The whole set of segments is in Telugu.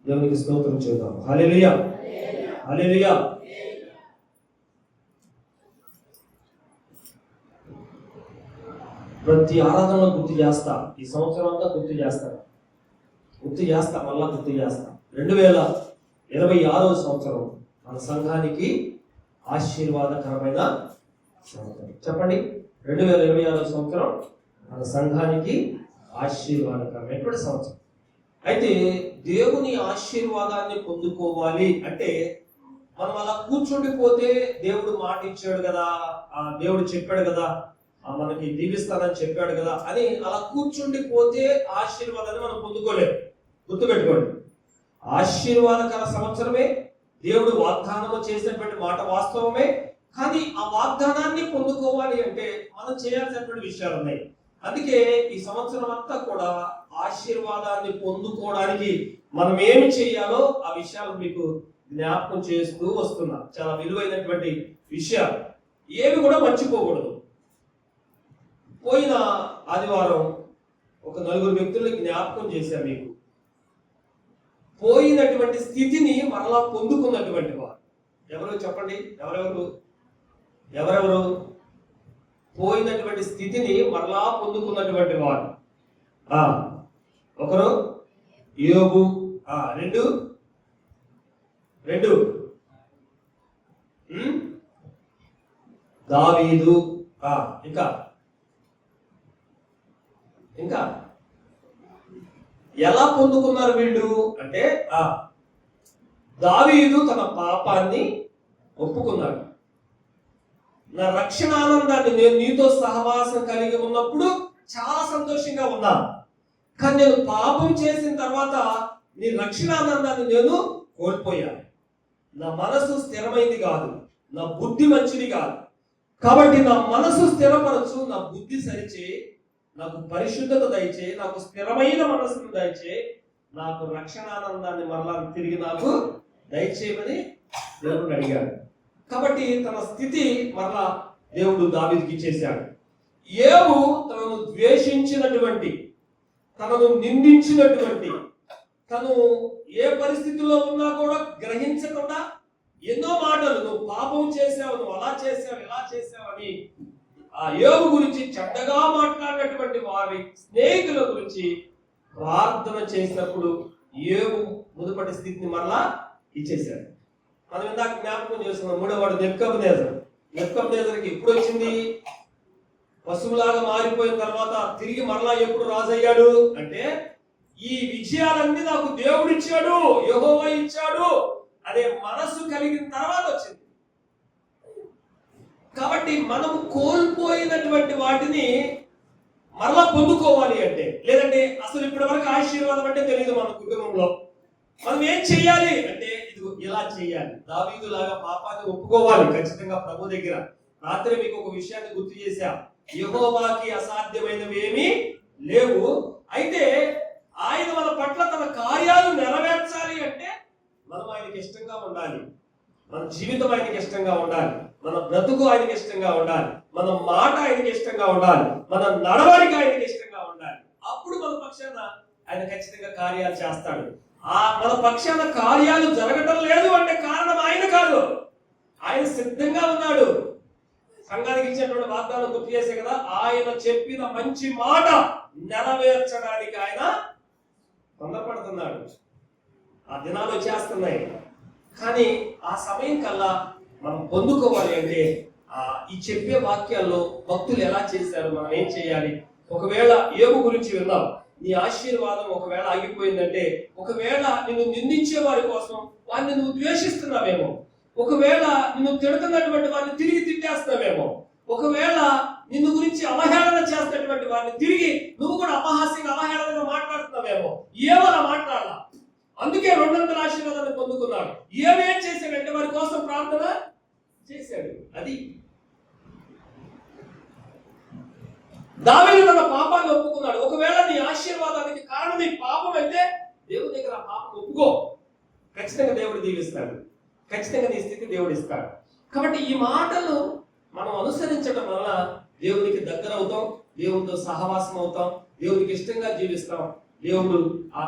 దేవునికి స్తోత్రం చేద్దాం. హల్లెలూయా, హల్లెలూయా. ప్రతి ఆరాధనలో గుర్తు చేస్తా, ఈ సంవత్సరం అంతా గుర్తు చేస్తా, మళ్ళా గుర్తు చేస్తా. 2026 సంవత్సరం మన సంఘానికి ఆశీర్వాదకరమైన సంవత్సరం. చెప్పండి, 2026 సంవత్సరం మన సంఘానికి ఆశీర్వాదకరమైనటువంటి సంవత్సరం. అయితే దేవుని ఆశీర్వాదాన్ని పొందుకోవాలి అంటే మనం అలా కూర్చుండిపోతే దేవుడు మాట ఇచ్చాడు కదా, దేవుడు చెప్పాడు కదా, మనకి దీవిస్తానని చెప్పాడు కదా అని అలా కూర్చుండిపోతే ఆశీర్వాదాన్ని మనం పొందుకోలేము. గుర్తుపెట్టుకోండి, ఆశీర్వాదకర సంవత్సరమే, దేవుడు వాగ్దానము చేసినటువంటి మాట వాస్తవమే. కానీ ఆ వాగ్దానాన్ని పొందుకోవాలి అంటే మనం చేయాల్సినటువంటి విషయాలు ఉన్నాయి. అందుకే ఈ సంవత్సరం అంతా కూడా ఆశీర్వాదాన్ని పొందుకోవడానికి మనం ఏమి చేయాలో ఆ విషయాలు మీకు జ్ఞాపకం చేస్తూ వస్తున్నా. చాలా విలువైనటువంటి విషయాలు, ఏవి కూడా మర్చిపోకూడదు. పోయిన ఆదివారం ఒక 4 వ్యక్తుల్ని జ్ఞాపకం చేశాను మీకు. పోయినటువంటి స్థితిని మరలా పొందుకున్నటువంటి వారు ఎవరు చెప్పండి? ఎవరెవరు పోయినటువంటి స్థితిని మరలా పొందుకున్నటువంటి వారు? ఒకరు యోబు, రెండు దావీదు, ఇంకా ఎలా పొందుకున్నారు వీళ్ళు అంటే, దావీదు తన పాపాన్ని ఒప్పుకున్నాడు. నా రక్షణ ఆనందాన్ని నేను నీతో సహవాసం కలిగి ఉన్నప్పుడు చాలా సంతోషంగా ఉన్నా, కానీ నేను పాపం చేసిన తర్వాత నీ రక్షణ ఆనందాన్ని నేను కోల్పోయాను. నా మనసు స్థిరమైంది కాదు, నా బుద్ధి మంచిది కాదు. కాబట్టి నా మనసు స్థిరపరచు, నా బుద్ధి సరిచేయి, నాకు పరిశుద్ధత దయచేయి, నాకు స్థిరమైన మనసును దయచేయి, నాకు రక్షణానందాన్ని మరలా తిరిగి నాకు దయచేయమని దేవుడు అడిగాడు. కాబట్టి తన స్థితి మరలా దేవుడు దావీదుకి ఇచ్చేశాడు. యోబు తనను ద్వేషించినటువంటి, తనను నిందించినటువంటి, తను ఏ పరిస్థితిలో ఉన్నా కూడా గ్రహించకుండా ఎన్నో మాటలు, నువ్వు పాపం చేసావు, నువ్వు అలా చేసావు, ఇలా చేసావు అని ఆ యోబు గురించి చెడ్డగా మాట్లాడినటువంటి వారి స్నేహితుల గురించి ప్రార్థన చేసినప్పుడు యోబు మునుపటి స్థితిని మరలా ఇచ్చేశాడు. మనం ఇందాక జ్ఞాపకం చేస్తున్నాం. 3వ వాడు నెబ్కద్నెజర్కి ఎప్పుడు వచ్చింది? పశువులాగా మారిపోయిన తర్వాత తిరిగి మరలా ఎప్పుడు రాజయ్యాడు అంటే, ఈ విజయాలన్నీ నాకు దేవుడు ఇచ్చాడు, యెహోవా ఇచ్చాడు అనే మనసు కలిగిన తర్వాత వచ్చింది. కాబట్టి మనం కోల్పోయినటువంటి వాటిని మరలా పొందుకోవాలి అంటే, లేదంటే అసలు ఇప్పటి వరకు ఆశీర్వాదం అంటే తెలియదు మన కుటుంబంలో, మనం ఏం చెయ్యాలి అంటే ఇది ఇలా చేయాలి. దావీదు లాగా పాపాన్ని ఒప్పుకోవాలి ఖచ్చితంగా ప్రభు దగ్గర. రాత్రి మీకు ఒక విషయాన్ని గుర్తు చేశా, యెహోవాకి అసాధ్యమైనవి ఏమీ లేవు. అయితే ఆయన మన పట్ల తన కార్యాలు నెరవేర్చాలి అంటే మనం ఆయనకి ఇష్టంగా ఉండాలి, మన జీవితం ఆయనకి ఇష్టంగా ఉండాలి, మన బ్రతుకు ఆయనకి ఇష్టంగా ఉండాలి, మన మాట ఆయనకి ఇష్టంగా ఉండాలి, మన నడవడిక ఆయనకి ఇష్టంగా ఉండాలి. అప్పుడు మన పక్షాన ఆయన ఖచ్చితంగా కార్యాలు చేస్తాడు. మన పక్షాన కార్యాలు జరగటం లేదు అంటే కారణం ఆయన కాదు, ఆయన సిద్ధంగా ఉన్నాడు. సంఘానికి ఇచ్చినటువంటి వాగ్దానం గుర్తు చేసే కదా, ఆయన చెప్పిన మంచి మాట నెరవేర్చడానికి ఆయన తొందరపడుతున్నాడు. ఆ దినాలు వచ్చేస్తున్నాయి, కానీ ఆ సమయం కల్లా మనం పొందుకోవాలి అంటే ఈ చెప్పే వాక్యాల్లో భక్తులు ఎలా చేశారు, మనం ఏం చేయాలి? ఒకవేళ యోబు గురించి విన్నాం, నీ ఆశీర్వాదం ఒకవేళ ఆగిపోయిందంటే, ఒకవేళ నిన్ను నిందించే వారి కోసం వారిని నువ్వు ద్వేషిస్తున్నావేమో, ఒకవేళ నిన్ను తిడుతున్నటువంటి వారిని తిరిగి తిట్టేస్తున్నావేమో, ఒకవేళ నిన్ను గురించి అవహేళన చేస్తున్నటువంటి వారిని తిరిగి నువ్వు కూడా అపహాస్యంగా అవహేళనగా మాట్లాడుతున్నావేమో. ఏమలా మాట్లాడాల? అందుకే 200 ఆశీర్వాదాన్ని పొందుకున్నాడు. ఏమేం చేశాడంటే వారి కోసం ప్రార్థన చేశాడు. అది దావీదు తన పాపాన్ని ఒప్పుకున్నాడు. ఒకవేళ నీ ఆశీర్వాదానికి కారణం నీ పాపం అయితే దేవుడి దగ్గర ఆ పాపం ఒప్పుకో, ఖచ్చితంగా దేవుడు దీవిస్తాడు, ఖచ్చితంగా నీ స్థితి దేవుడు ఇస్తాడు. కాబట్టి ఈ మాటలు మనం అనుసరించడం వల్ల దేవునికి దగ్గర అవుతాం, దేవునితో సహవాసం అవుతాం, దేవునికి ఇష్టంగా జీవిస్తాం. దేవుడు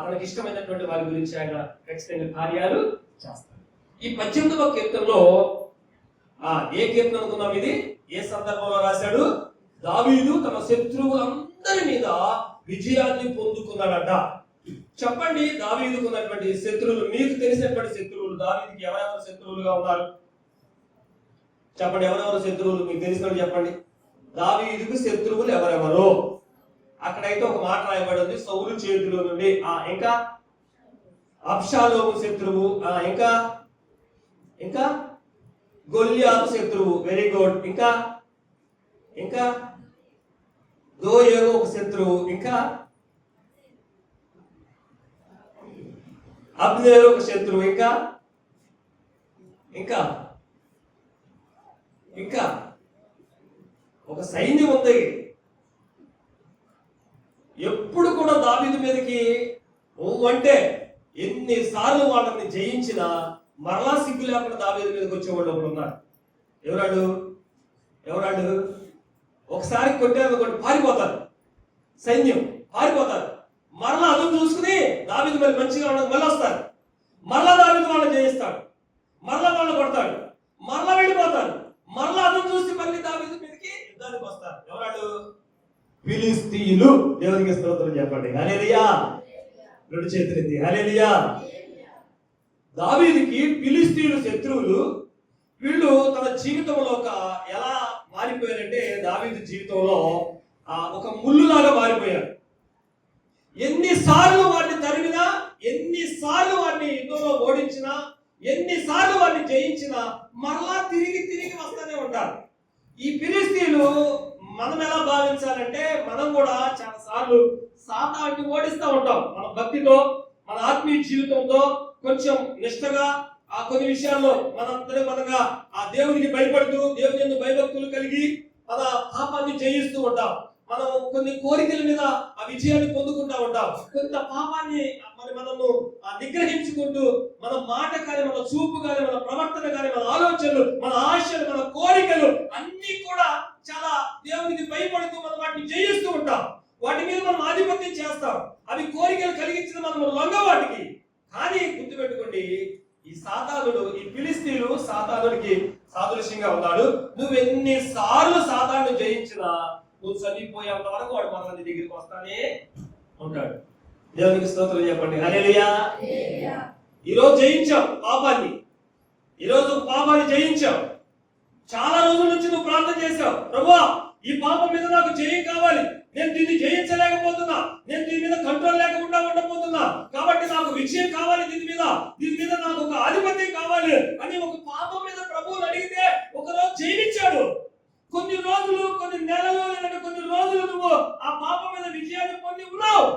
తనకి ఇష్టమైనటువంటి వారి గురించి ఆయన ఖచ్చితంగా కార్యాలు చేస్తాడు. ఈ 18వ కీర్తనలో ఏ కీర్తన అనుకున్నాం? ఇది ఏ సందర్భంలో రాశాడు? దావీదు తన శత్రువులందరి మీద విజయాన్ని పొందుకున్నాడట. చెప్పండి, దావీదుకు ఉన్నటువంటి శత్రువులు, మీకు తెలిసినటువంటి శత్రువులు, దావీదుకి ఎవరెవరు శత్రువులుగా ఉన్నారు? చెప్పండి, ఎవరెవరు శత్రువులు మీకు తెలిసినట్టు చెప్పండి. దావీదుకు శత్రువులు ఎవరెవరు? అక్కడైతే ఒక మాట రాయబడింది, సౌలు చేతిలో నుండి. ఇంకా అబ్షాలోము శత్రువు, ఇంకా ఇంకా గొల్యాతు శత్రువు. Very good. ఇంకా ఇంకా దోయేగు ఒక శత్రువు. ఇంకా అబ్నేరు ఒక శత్రువు. ఇంకా ఇంకా ఇంకా ఒక సైన్యం ఉంది. ఎప్పుడు కూడా దావీదు మీదకి అంటే ఎన్నిసార్లు వాళ్ళని జయించినా మరలా సిగ్గు లేకుండా దావీదు మీదకి వచ్చేవాళ్ళు ఒకడు ఉన్నారు. ఎవరాడు? ఒకసారి కొట్టారు, పారిపోతారు, సైన్యం పారిపోతారు. మరలా అదును చూసుకుని దావీదు మరి మంచిగా ఉండదు, మళ్ళీ వస్తారు. మరలా దావీదు వాళ్ళని జయిస్తాడు, మరలా వాళ్ళని కొడతాడు, మరలా వెళ్ళిపోతారు. మరలా అదును చూసి మళ్ళీ దావీదు మీదకి యుద్ధానికి వస్తారు. ఎవరాడు? ఫిలిస్తీయులు. దేవునికి స్తోత్రం చెప్పండి. హల్లెలూయా. రెండు చేతులెత్తి హల్లెలూయా. దావీదుకి ఫిలిస్తీయులు శత్రువులు. వీళ్ళు తన జీవితంలో ఎలా మారిపోయారంటే, దావీదు జీవితంలో ఒక ముళ్ళులాగా మారిపోయారు. ఎన్నిసార్లు వారిని తరిమినా, ఎన్నిసార్లు వారిని యుద్ధంలో ఓడించినా, ఎన్నిసార్లు వారిని జయించినా మరలా తిరిగి వస్తూనే ఉంటారు. ఈ ఫిలిస్తీయులు మనం ఎలా భావించాలంటే, మనం కూడా చాలా సార్లు సాతాన్ని ఓడిస్తూ ఉంటాం. మన భక్తితో, మన ఆత్మీయ జీవితంతో, కొంచెం నిష్టగా కొన్ని విషయాల్లో మనంగా దేవునికి భయపడుతూ, దేవుని యందు భయభక్తులు కలిగి మన పాపాన్ని జయిస్తూ ఉంటాం. మనం కొన్ని కోరికల మీద విజయాన్ని పొందుకుంటా ఉంటాం. కొంత పాపాన్ని మనము నిగ్రహించుకుంటూ, మన మాట కానీ, మన చూపు కానీ, మన ప్రవర్తన కానీ, మన ఆలోచనలు, మన ఆశలు, మన కోరికలు అన్ని కూడా చాలా దేవునికి భయపడుతూ మనం వాటిని జయిస్తూ ఉంటాం. వాటి మీద మనం ఆధిపత్యం చేస్తాం. అవి కోరికలు కలిగించిన మనం లొంగ వాటికి. కానీ గుర్తుపెట్టుకోండి, ఈ సాతానుడు, ఈ ఫిలిస్తీయులు సాతానుడికి సాదృశ్యంగా ఉన్నాడు. నువ్వు ఎన్నిసార్లు సాతాను జయించినా నువ్వు చనిపోయేంత వరకు వాడు మన దగ్గరికి వస్తానే ఉంటాడు. దేవునికి స్తోత్రం చెప్పండి. హల్లెలూయా. ఈరోజు జయించావు పాపాన్ని, ఈరోజు పాపాన్ని జయించావు. చాలా రోజుల నుంచి నువ్వు ప్రార్థన చేశావు, ప్రభువా ఈ పాపం మీద నాకు జయం కావాలి, నేను దీన్ని జయించలేకపోతున్నా, నేను దీని మీద కంట్రోల్ లేకుండా ఉండబోతున్నా, కాబట్టి నాకు విజయం కావాలి, దీని మీద నాకు ఒక ఆధిపత్యం కావాలి అని ఒక పాపం మీద ప్రభువుని అడిగితే ఒకరోజు జయించాడు. కొన్ని రోజులు, కొన్ని నెలలు, లేదంటే కొన్ని రోజులు నువ్వు ఆ పాపం మీద విజయాన్ని పొంది ఉన్నావు.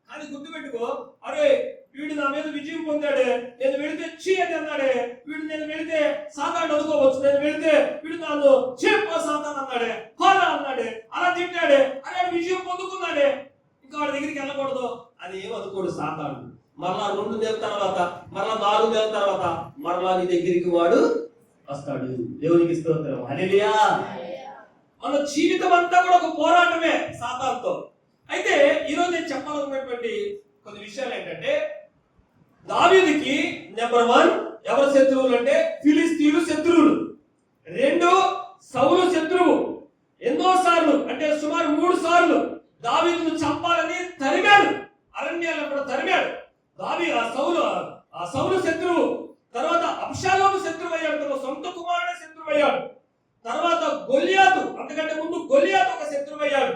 కానీ గుర్తుపెట్టుకో, అరే వీడు నా మీద విజయం పొందాడే, నేను వెళితే చీ అని అన్నాడే, వీడు నేను వెళితే సాతాను అనుకోవచ్చు, నేను వెళితే వీడు నన్ను చెప్ప సాతాను అన్నాడే, కోరా అన్నాడే, అలా తిట్టాడే, అరే విజయం పొందుకున్నాడే, ఇంకా వాడి దగ్గరికి వెళ్ళకూడదు అని ఏమనుకోడు సాతాను. మరలా 2 నెలల తర్వాత, మరలా 4 నెలల తర్వాత మరలా నీ దగ్గరికి వాడు వస్తాడు. దేవునికి స్తోత్రం. హల్లెలూయా. మన జీవితం అంతా కూడా ఒక పోరాటమే సాతానుతో. అయితే ఈరోజు నేను చెప్పాలనుకున్నటువంటి కొన్ని విషయాలు ఏంటంటే, దావీదుకి నెంబర్ 1 ఎవరు శత్రువులు అంటే ఫిలిస్తీయులు శత్రువులు. 2 సౌలు శత్రువు. ఎన్నో సార్లు అంటే సుమారు 3 సార్లు దావీదును చంపాలని తరిమాడు, అరణ్యాల్లో తరిమాడు. సౌలు శత్రువు. తర్వాత అబ్షాలోము శత్రువు అయ్యాడు, తన సొంత కుమారుడే శత్రువు అయ్యాడు. తర్వాత గొల్యాతు, అంతకంటే ముందు గొల్యాతు ఒక శత్రువు అయ్యాడు.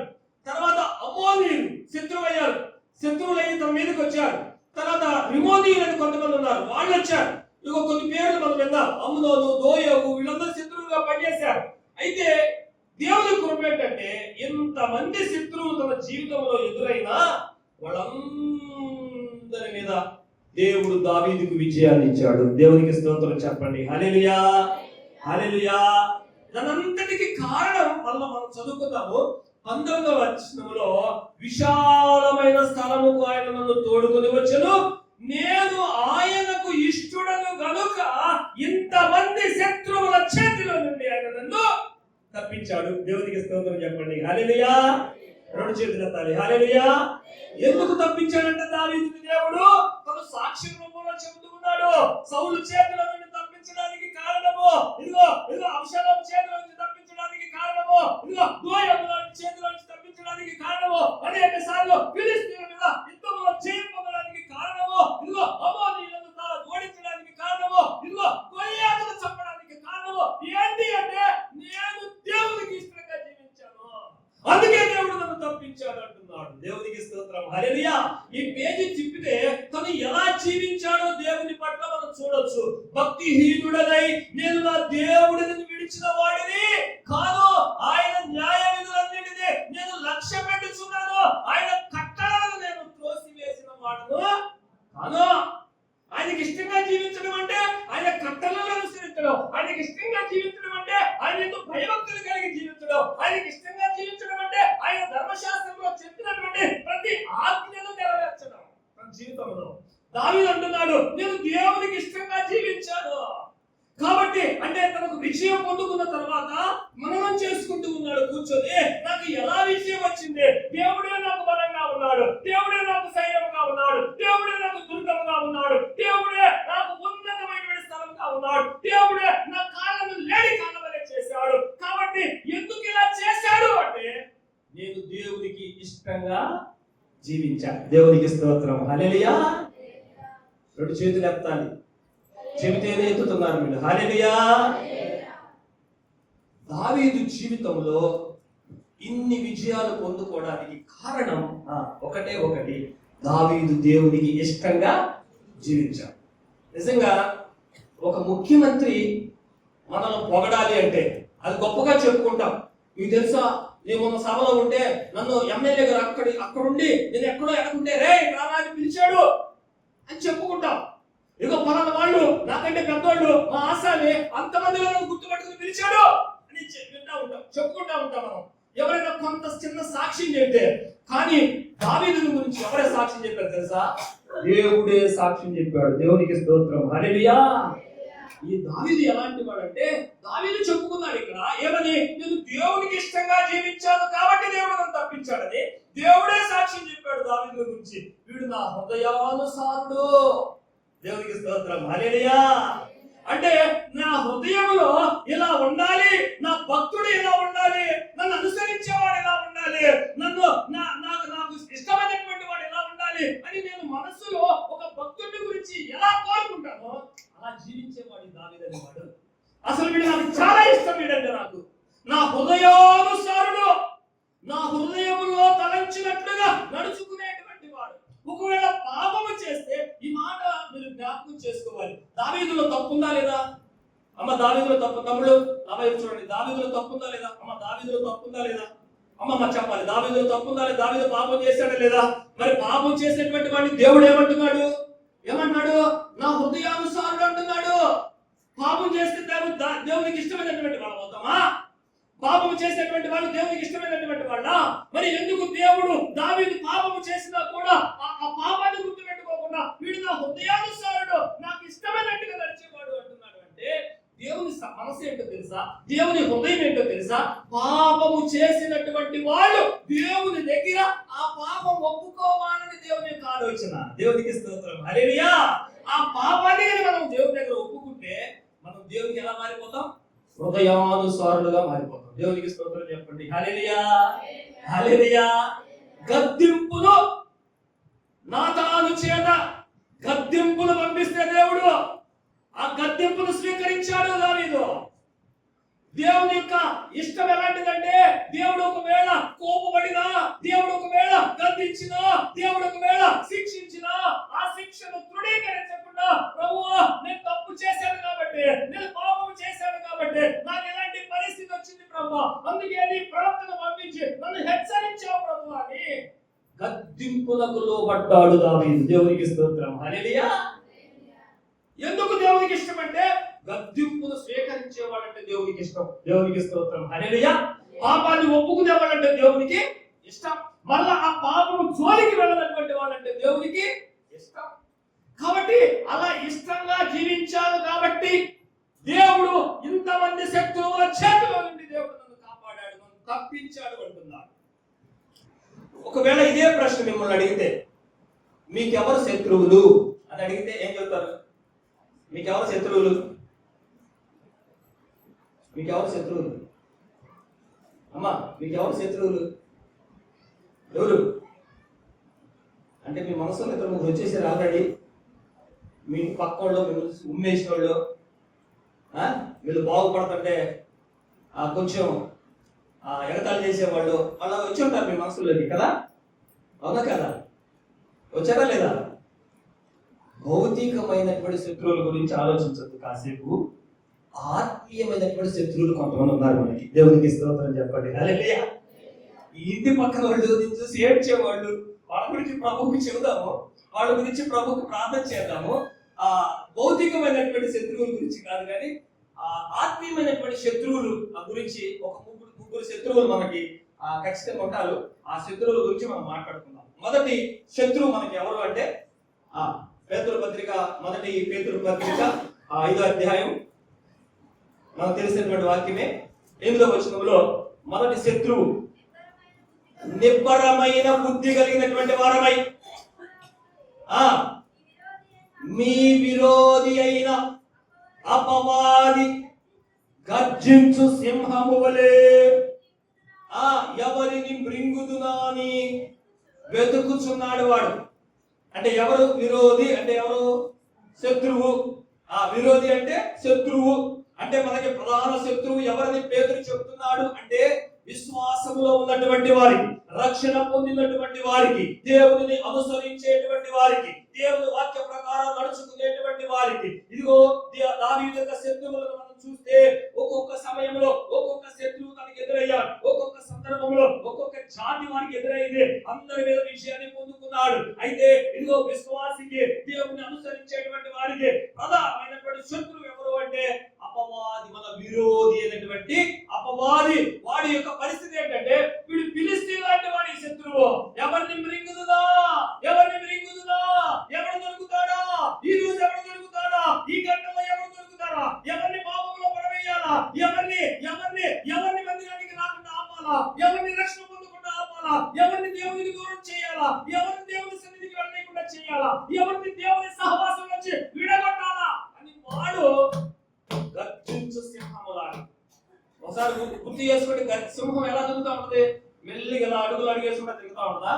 తర్వాత అమ్మోనీయులు శత్రువు అయ్యారు, శత్రువులయ్యి తన మీదకి వచ్చారు. తర్వాత రిమోనీయులు అని కొంతమంది ఉన్నారు, వాళ్ళు వచ్చారు. ఇక కొన్ని పేర్లు మనం విన్నాం, అమ్నోను, దోయేగు, వీళ్ళందరూ శత్రువులుగా పనిచేశారు. అయితే దేవుని కృప ఏంటంటే, ఎంతమంది శత్రువులు తన జీవితంలో ఎదురైనా వాళ్ళందరి మీద దేవుడు దావీదుకు విజయాన్ని ఇచ్చాడు. దేవునికి స్తోత్రం చెప్పండి. హల్లెలూయా. హల్లెలూయా. దానంతటికి కారణం మనం చదువుకుందాము. 19వ వచనంలో, విశాలమైన స్థలముకు ఆయన నన్ను తోడుకొని వచ్చెను, నేను ఆయనకు ఇష్టుడను గనుక ఇంతమంది శత్రువుల చేతిలో నుండి ఆయన నన్ను తప్పించాడు. దేవునికి స్తోత్రం చెప్పండి. హల్లెలూయా. రెండు చేతులు ఎత్తాలి. హల్లెలూయా. ఎందుకు తప్పించాడంటే దావీదుని దేవుడు తన సాక్షి రూపంలో చెబుతూ ఉన్నాడు. సౌలు చేతుల నుండి తప్పించడానికి కారణము ఇదిగో అబ్షాలోము చేతుల నుంచి తప్పించడానికి కారణము ఇదిగో దోయగు చేతుల నుంచి తప్పించడానికి కారణము అనేక సార్లు ఫిలిష్తీయుల మీద యుద్ధంలో జయం పొందడానికి కారణము ఇదిగో అమోనీయులను ఓడించడానికి కారణము ఇదిగో గొల్యాతును చంపడానికి కారణము ఏంటి అంటే నేను దేవునికి ఇష్టంగా జీవించాను, అందుకే దేవుడు నన్ను తప్పించాడు అంటున్నాడు. దేవునికి స్తోత్రం. హల్లెలూయా. ఈ పేజీ తిప్పితే తను ఎలా జీవించాడో దేవుని పట్ల మనం చూడొచ్చు. భక్తిహీనుడనై నేను నా దేవుడిని విడిచిన వాడిని కాదు, ఆయన న్యాయ విధులన్నిటినీ నేను లక్ష్య పెట్టుచున్నాను, ఆయన కట్టడలను నేను త్రోసివేసిన వాడును కాను. ఆయనకి ఇష్టంగా జీవించడం అంటే ఆయన కట్టలను అనుసరించడం, ఆయనకి ఇష్టంగా జీవించడం అంటే ఆయన ఎందుకు భయభక్తులు కలిగి జీవించడం, ఆయనకి ఇష్టంగా జీవించడం అంటే ఆయన ధర్మశాస్త్రంలో చెప్పినటువంటి ప్రతి ఆజ్ఞను నెరవేర్చడం తన జీవితంలో. దావీదు అంటున్నాడు నేను దేవునికి ఇష్టంగా జీవించాను కాబట్టి. అంటే తనకు విజయం పొందుకున్న తర్వాత మననం చేసుకుంటూ ఉన్నాడు కూర్చొని. నాకు ఎలా విజయం వచ్చింది? దేవుడే నాకు బలంగా ఉన్నాడు, దేవుడే నాకు సైన్యంగా ఉన్నాడు, దేవుడే నాకు దుర్గముగా ఉన్నాడు, దేవుడే నాకు ఉన్నతమైనటువంటి స్థలంగా ఉన్నాడు, దేవుడే నా కాళ్ళను లేడి కాళ్ళ వలె చేశాడు. కాబట్టి ఎందుకు ఇలా చేశాడు అంటే నేను దేవునికి ఇష్టంగా జీవించాను. దేవునికి స్తోత్రం. హల్లెలూయా. రెండు చేతులు ఎత్తాలి, చెబితేనే ఎత్తుతున్నారు మీరు. హల్లెలూయా. దావీదు జీవితంలో ఇన్ని విజయాలు పొందుకోవడానికి కారణం ఒకటే ఒకటి, దావీదు దేవునికి ఇష్టంగా జీవించాడు. నిజంగా ఒక ముఖ్యమంత్రి మనల్ని పొగడాలి అంటే అది గొప్పగా చెప్పుకుంటాం. మీకు తెలుసా, నేను మొన్న సభలో ఉంటే నన్ను ఎమ్మెల్యే గారు అక్కడుండి నేను ఎక్కడో ఎక్కడుంటే రే రారాజు పిలిచాడు అని చెప్పుకుంటాం. ఇదిగో పలానా వాళ్ళు నాకంటే పెద్దవాళ్ళు మా ఆశాని అంతమందిలో గుర్తుపట్టుకుని పిలిచాడు అని వింటా ఉంటాం, చెప్పుకుంటా ఉంటాం మనం. ఎవరైనా కొంత చిన్న సాక్ష్యం చెప్తే, కానీ దావీదుని గురించి ఎవరే సాక్ష్యం చెప్పారు తెలుసా? దేవుడే సాక్ష్యం చెప్పాడు. దేవునికి స్తోత్రం. హల్లెలూయా. ఈ దావీదు ఎలాంటి వాడంటే దావీదు చెప్పుకున్నాడు ఇక్కడ ఏమని, నేను దేవునికి ఇష్టంగా జీవించాను కాబట్టి దేవుడు నన్ను తప్పించాడని దేవుడే సాక్ష్యం చెప్పాడు దావీదు గురించి. వీడు నా హృదయానుసారుడు. దేవునికి స్తోత్రం. హల్లెలూయా. అంటే నా హృదయంలో ఇలా ఉండాలి, నా భక్తుడు ఇలా ఉండాలి, నన్ను అనుసరించేవాడు ఇలా ఉండాలి, నన్ను నాకు ఇష్టమైనటువంటి వాడు ఇలా ఉండాలి అని నేను మనసులో ఒక భక్తుడి గురించి ఎలా కోరుకుంటానో అలా జీవించేవాడు దావీదు అనేవాడు. అసలు వీడు నాకు చాలా ఇష్టం. వీడంటే నాకు నా హృదయానుసారుడు, నా హృదయంలో తలంచినట్లుగా నడుచుకునేటువంటి వాడు. ఒకవేళ పాపము చేస్తే ఈ మాట మీరు జ్ఞాపకం చేసుకోవాలి. దావీదులో తప్పుందా లేదా? అమ్మ దావీదులో తప్పు. తమ్ముడు అబ్బాయి చూడండి, దావీదులో తప్పుందా లేదా? అమ్మ దావీదులో తప్పుందా లేదా? అమ్మ చెప్పాలి, దావీదులో తప్పుందా లేదా? దావీదు పాపం చేశాడా లేదా? మరి పాపం చేసినటువంటి వాడిని దేవుడు ఏమంటున్నాడు? నా హృదయానుసారుడు అంటున్నాడు. పాపం చేస్తే దేవునికి ఇష్టమైనటువంటి వాళ్ళు అవుతామా? పాపం చేసేటువంటి వాళ్ళు దేవునికి ఇష్టమైనటువంటి వాళ్ళ? మరి ఎందుకు దేవుడు దావీదు పాపము చేసినా కూడా ఆ పాపాన్ని గుర్తుపెట్టుకోకుండా వీడు నా హృదయానుసారుడు, నాకు ఇష్టమైనట్టుగా నడిచేవాడు అంటున్నాడు అంటే దేవుని మనసు ఏంటో తెలుసా? దేవుని హృదయం ఏంటో తెలుసా? పాపము చేసినటువంటి వాళ్ళు దేవుని దగ్గర ఆ పాపం ఒప్పుకోవాలని దేవుని యొక్క ఆలోచన. దేవునికి స్తోత్రం. హల్లెలూయా. ఆ పాపాన్ని మనం దేవుని దగ్గర ఒప్పుకుంటే మనం దేవునికి ఎలా మారిపోతాం? హృదయానుసారులుగా మారిపోతాం. దేవునికి స్తోత్రం చెప్పండి. హల్లెలూయా. హల్లెలూయా. గద్దింపును నాతాను చేత గద్దింపును పంపిస్తే దేవుడు ఆ గద్దింపును స్వీకరించాడు దావీదు. దేవుని యొక్క ఇష్టం ఎలాంటిదంటే దేవుడు ఒకవేళ కోపపడినా, దేవుడు ఒకవేళ గద్దించినా, దేవుడు ఒకవేళ శిక్షించినా ఆ శిక్షను తృణీకరించకుండా ప్రభువా నేను తప్పు చేశాను కాబట్టి, నేను పాపం చేశాను కాబట్టి నాకు ఎలాంటి పరిస్థితి వచ్చింది ప్రభువా, అందుకే నీ ప్రవక్తను పంపించి నన్ను హెచ్చరించావు ప్రభువా అని గద్దింపులకు లోబడ్డాడు దావీదు. దేవునికి స్తోత్రం. హల్లెలూయా. ఎందుకు దేవునికి ఇష్టం అంటే గద్దింపును స్వీకరించేవాడంటే దేవునికి ఇష్టం. దేవునికి స్తోత్రం. హల్లెలూయా. పాపాన్ని ఒప్పుకునేవాడంటే దేవునికి ఇష్టం. మళ్ళా ఆ పాపము జోలికి వెళ్ళనటువంటి వాళ్ళంటే దేవునికి ఇష్టం. కాబట్టి అలా ఇష్టంగా జీవించాడు కాబట్టి దేవుడు ఇంతమంది శత్రువుల చేతిలో నుండి దేవుడు నన్ను కాపాడాడు, నన్ను తప్పించాడు అంటున్నాడు. ఒకవేళ ఇదే ప్రశ్న మిమ్మల్ని అడిగితే మీకెవరు శత్రువులు అని అడిగితే ఏం చెప్తారు? మీకెవరు శత్రువులు? మీకెవరు శత్రువులు? అమ్మా, మీకెవరు శత్రువులు? ఎవరు అంటే మీ మనసులో ఇద్దరు ముగ్గురు వచ్చేసారు ఆల్రెడీ. మీ ఇంటి పక్క వాళ్ళు, మిమ్మల్ని ఉమ్మేసిన వాళ్ళు, వీళ్ళు బాగుపడుతుంటే కొంచెం ఎగతాళి చేసేవాళ్ళు అలా వచ్చి ఉంటారు మీ మనసులోకి కదా, అవునా కదా? వచ్చారా లేదా? భౌతికమైనటువంటి శత్రువుల గురించి ఆలోచించద్దు కాసేపు. ఆత్మీయమైనటువంటి శత్రువులు కొంతమంది ఉన్నారు మనకి. దేవునికి స్తోత్రం చెప్పండి. హల్లెలూయా. ఈ ఇంటి పక్కన వాళ్ళు చూసి ఏడ్చేవాళ్ళు, వాళ్ళ గురించి ప్రభువుకి చెబుదాము, వాళ్ళ గురించి ప్రభువుకి ప్రార్థన చేద్దాము. భౌతికమైనటువంటి శత్రువుల గురించి కాదు, కానీ ఆత్మీయమైనటువంటి శత్రువులు గురించి ఒక ముగ్గురు శత్రువులు మనకి ఖచ్చితంగా ఉంటారు. ఆ శత్రువుల గురించి మనం మాట్లాడుకుందాం. మొదటి శత్రువు మనకి ఎవరు అంటే పేతురు పత్రిక, మొదటి పేతురు పత్రిక 5వ అధ్యాయం, మనకు తెలిసినటువంటి వాక్యమే 8వ వచనంలో మొదటి శత్రువు నిబ్బరమైన బుద్ధి కలిగినటువంటి వారమై మీ విరోధి అయిన అపవాది గర్జించు సింహము వలె ఎవరిని మృంగుదునాని వెతుకుచున్నాడు వాడు. అంటే ఎవరు విరోధి అంటే ఎవరు? శత్రువు. విరోధి అంటే శత్రువు. అంటే మనకి ప్రధాన శత్రువు ఎవరిని పేతురు చెప్తున్నాడు అంటే విశ్వాసములో ఉన్నటువంటి వారికి, రక్షణ పొందినటువంటి వారికి, దేవుని అనుసరించేటువంటి వారికి, దేవుని వాక్య ప్రకారం నడుచుకునేటువంటి వారికి. ఇదిగో దావీదు యొక్క శత్రువులను మనం చూస్తే ఒక్కొక్క సమయంలో ఒక్కొక్క శత్రువు తనకి ఎదురయ్యాడు, ఒక్కొక్క సందర్భంలో ఒక్కొక్క జాతి వారికి ఎదురైంది, అందరి మీద విజయాన్ని పొందుకున్నాడు. అయితే ఇదిగో విశ్వాసికి, దేవుని అనుసరించేటువంటి వారికి ప్రధానమైనటువంటి శత్రువు ఎవరు అంటే అపవాది, మన విరోధి అయినటువంటి అపవాది. వాడి యొక్క పరిస్థితి ఏంటంటే వీడు ఫిలిష్తీయులు లాంటి వాడి శత్రువు. ఎవరిని మృంగుదుదా, ఎవరిని మృంగుదుదా, ఎవరు దొరుకుతాడా, ఈ రోజు ఎవరు దొరుకుతాడా, ఈ గంటలో ఎవరు దొరుకుతాడా, ఎవరిని పాపంలో పడవేయాలా, ఎవరిని ఎవరిని ఎవరిని మందిరానికి రాకుండా ఆపాలా, ఎవరిని రక్షణ పొందకుండా ఆపాలా, ఎవరిని దేవునికి దూరం చేయాలా, ఎవరిని దేవుని సన్నిధికి వెళ్ళకుండా చేయాలా, ఎవరిని దేవుని సహవాసం నుంచి విడగొట్టాలా అని వాడు గర్జించు సింహములాగా. ఒకసారి గుర్తు చేసుకుంటే సింహం ఎలా తిరుగుతా ఉంటది? మెల్లిగా ఎలా అడుగులు అడిగేసుకుంటా తిరుగుతా ఉంటదా?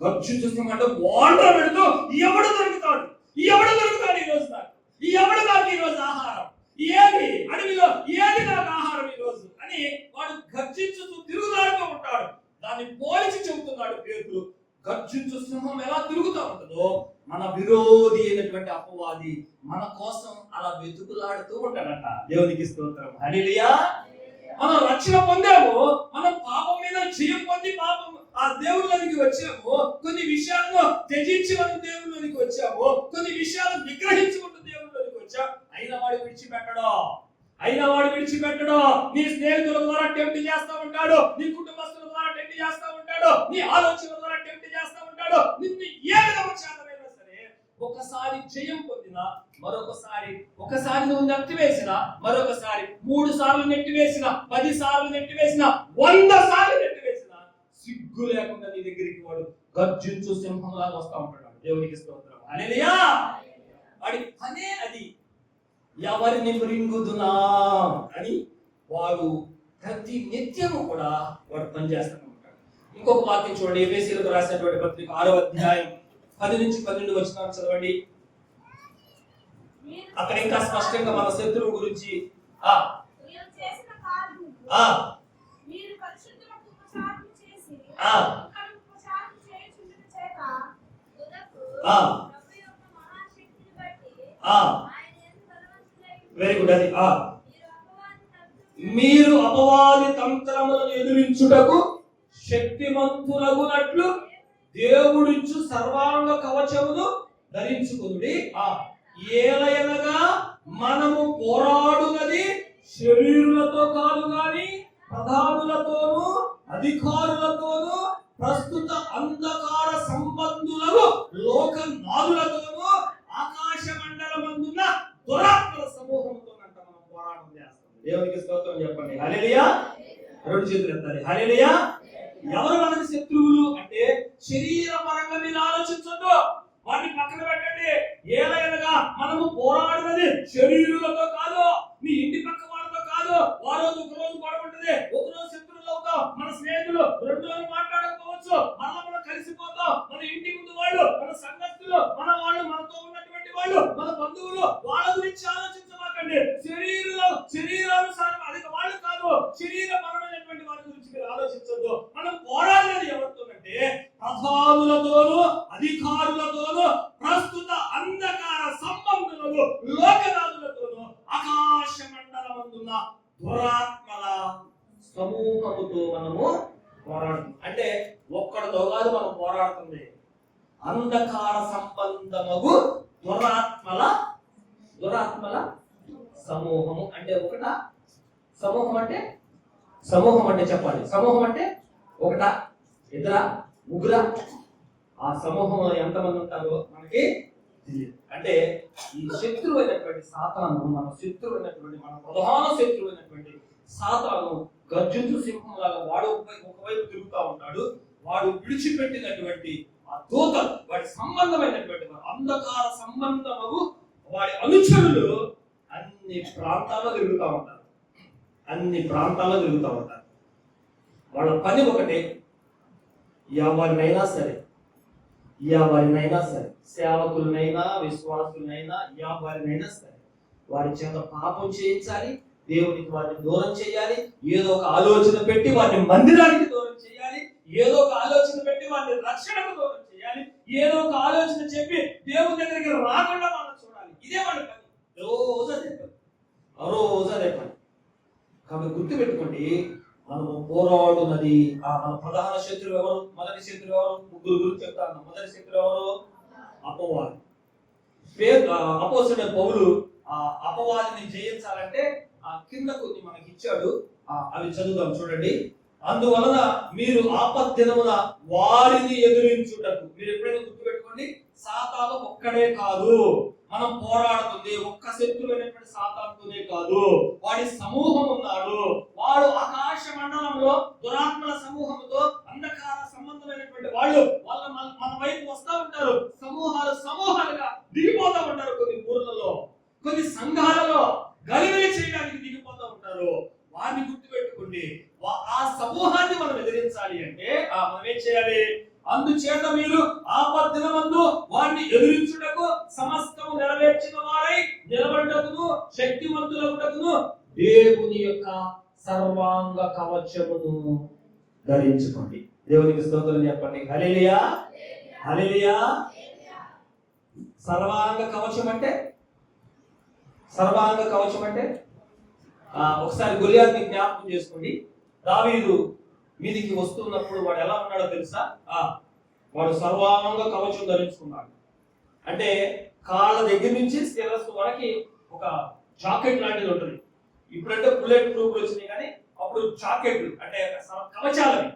గర్జించు సింహం అంటే వాటర్ పెడుతూ ఎవడు దొరుకుతాడు, ఎవడు దొరుకుతాడు ఈ రోజు నాకు, ఎవడు నాకు ఈ రోజు ఆహారం, ఏది అడవిలో ఏది నాకు ఆహారం ఈ రోజు అని వాడు గర్జించుతూ తిరుగులాడుతూ ఉంటాడు. దాన్ని పోల్చి చెబుతున్నాడు పేతురు. గర్జించు సింహం ఎలా తిరుగుతూ ఉంటుందో మన విరోధి అయినటువంటి అపవాది మన కోసం అలా వెతుకులాడుతూ ఉంటాడట. దేవునికి స్తోత్రం. హల్లెలూయా. మనం రక్షణ పొందాము, మనం పాపం మీద జయం పొంది పాపం దేవుళ్ళకి వచ్చాము, కొన్ని విషయాలను త్యజించి మనం దేవుళ్ళకి వచ్చాము, కొన్ని విషయాలను విగ్రహించుకుంటూ దేవుళ్ళకి వచ్చాం. అయినా వాడు విడిచిపెట్టడు. నీ స్నేహితుల ద్వారా టెంప్ట్ చేస్తా ఉంటాడు, నీ కుటుంబస్తుల ద్వారా టెంప్ట్ చేస్తా ఉంటాడు, నీ ఆలోచనల ద్వారా టెంప్ట్ చేస్తా ఉంటాడు. నిన్ను ఏ విధంగా చేతనైనా సరే ఒకసారి జయం పొందినా ఒకసారి నువ్వు నెట్టివేసిన, మరొకసారి 3 సార్లు నెట్టివేసిన, 10 సార్లు నెట్టివేసిన, 100 సార్లు నెట్టివేసిన, సిగ్గు లేకుండా నీ దగ్గరికి వాడు గర్జించు సింహంలాగా వస్తా ఉంటాడు. దేవునికి స్తోత్రం. హల్లెలూయా. వాడి పనే అది, ఎవరిని మృంగుదునా అని వాడు ప్రతి నిత్యము కూడా వాడు పనిచేస్తూ ఉంటాడు. ఇంకొక వాక్యం చూడండి, ఎఫెసీయులకు రాసినటువంటి పత్రిక 6వ అధ్యాయం 10 నుంచి 12 వచనాలు చదవండి. అక్కడ ఇంకా స్పష్టంగా మన శత్రువు గురించి వెరీ గుడ్. అది మీరు అపవాది తంత్రములను ఎదురించుటకు శక్తిమంతులగునట్లు దేవుడిచ్చు సర్వాంగ కవచమును ధరించుకునుడి. ఏలయనగా మనము పోరాడునది శరీరులతో కాదు గాని ప్రధానులతోనూ అధికారులతోనూ ప్రస్తుత అంధకార సంబంధులకు లోకనాథులతోనూ ఆకాశ మండలమందున్న దురాత్మల సమూహంతో మనం పోరాటం చేస్తాం. దేవునికి స్తోత్రం చెప్పండి. హల్లెలూయా. 2 చేతులు ఎత్తాలి. హల్లెలూయా. ఎవరు మనకి శత్రువులు అంటే శరీర పరంగా మీరు ఆలోచించొద్దు, వాటిని పక్కన పెట్టండి. ఏలయనగా మనము పోరాడినది శరీరులతో కాదు, మీ ఇంటి పక్క వాళ్ళతో కాదు. రోజు ఒక రోజు గొడవ ఉంటుంది, ఒక రోజు శత్రువులు అవుతాం, మన స్నేహితులు 2 రోజులు మాట్లాడకపోవచ్చు, మళ్ళా మనం కలిసిపోతాం. మన ఇంటి ముందు వాళ్ళు, మన సంగతులు, మన వాళ్ళు, మనతో ఉన్నటువంటి వాళ్ళు, మన బంధువులు, వాళ్ళ గురించి ఆలోచించమాకండి. శరీరానుసారం అది వాళ్ళు కాదు, శరీరపరమైనటువంటి వారి గురించి మీరు ఆలోచించొద్దు. మనం పోరాడేది ఎవరితోనంటే ప్రధానులతోనూ అధికారులతోనూ ప్రస్తుత అంధకార సంబంధులను లోకరాజులతోనూ ఆకాశ మండలమందున్న దురాత్మల సమూహముతో మనము పోరాడుతుంది. అంటే ఒక్కడితో కాదు మనం పోరాడుతుంది, అంధకార సంబంధము దురాత్మల సమూహము. అంటే ఒకట సమూహం అంటే చెప్పాలి, సమూహం అంటే ఒకటా, ఇద్దరా, ముగ్గురా? ఆ సమూహంలో ఎంతమంది ఉంటారో మనకి తెలియదు. అంటే ఈ శత్రువు అయినటువంటి సాతాను, మన ప్రధాన శత్రువు అయినటువంటి సాతాను గర్జించు సింహంలాగా వాడు ఒకవైపు తిరుగుతూ ఉంటాడు. వాడు విడిచిపెట్టినటువంటి ఆ దూతలు, వాడి సంబంధమైనటువంటి అంధకార సంబంధము వాడి అనుచరులు అన్ని ప్రాంతాల్లో తిరుగుతూ ఉంటారు. వాళ్ళ పని ఒకటే, ఎవరినైనా సరే సేవకులనైనా విశ్వాసులనైనా ఎవరినైనా సరే వారి చేత పాపం చేయించాలి, దేవునికి వారిని దూరం చేయాలి, ఏదో ఒక ఆలోచన పెట్టి వారిని మందిరానికి దూరం చేయాలి, ఏదో ఒక ఆలోచన పెట్టి వారిని రక్షణకు దూరం చేయాలి, ఏదో ఒక ఆలోచన చెప్పి దేవుని దగ్గరికి రాకుండా మనం చూడాలి. ఇదే వాళ్ళ పని, రోజు అదే పని. కాబట్టి గుర్తుపెట్టుకోండి, మనము పోరాడున్నది మన ప్రధాన శత్రువు ఎవరు? మొదటి శత్రువు ఎవరు? ముగ్గురు గురించి చెప్తాను. మొదటి శత్రువు ఎవరు? అపవాది. అపోస్తలుడైన పౌలు ఆ అపవాదిని జయించాలంటే ఆ కింద కొన్ని మనకి ఇచ్చాడు, అవి చదువుదాం చూడండి. అందువలన మీరు ఆపద్దినమున వారిని ఎదురించుటకు. మీరు ఎప్పుడైనా గుర్తుపెట్టుకోండి, సాతాను ఒక్కడే కాదు మనం పోరాడుతుంది, ఒక్క శత్రువైనటువంటి సాతానుతోనే కాదు, వాడి సమూహం ఉన్నాడు. వాడు ఆకాశ మండలంలో దురాత్మల సమూహంతో అంధకార సంబంధమైనటువంటి వాళ్ళు మన వైపు వస్తూ ఉంటారు. సమూహాలుగా దిగిపోతూ ఉంటారు. కొన్ని ఊర్లలో, కొన్ని సంఘాలలో గలిబిలి చేయడానికి దిగిపోతూ ఉంటారు. వారిని గుర్తుపెట్టుకోండి. ఆ సమూహాన్ని మనం ఎదిరించాలి అంటే మనం ఏం చేయాలి? అందుచేత మీరు ఆపద్దినమందు వారిని ఎదురించుటకు సమస్తము నెరవేర్చిన వారై నిలబడుటకును శక్తిమంతులగుటకును దేవుని యొక్క సర్వాంగ కవచమును ధరించుకోండి. దేవునికి స్తోత్రం చెప్పండి. హల్లెలూయా, హల్లెలూయా. సర్వాంగ కవచం అంటే ఒకసారి గొలియాతుని జ్ఞాపకం చేసుకోండి. దావీదు మీదికి వస్తున్నప్పుడు వాడు ఎలా ఉన్నాడో తెలుసా? వాడు సర్వాంగ కవచం ధరించుకున్నాడు. అంటే కాళ్ళ దగ్గర నుంచి శిరస్సు వరకు ఒక జాకెట్ లాంటిది ఉంటుంది. ఇప్పుడంటే బుల్లెట్ ప్రూఫ్ వచ్చినాయి, కానీ అప్పుడు జాకెట్లు అంటే కవచాలని.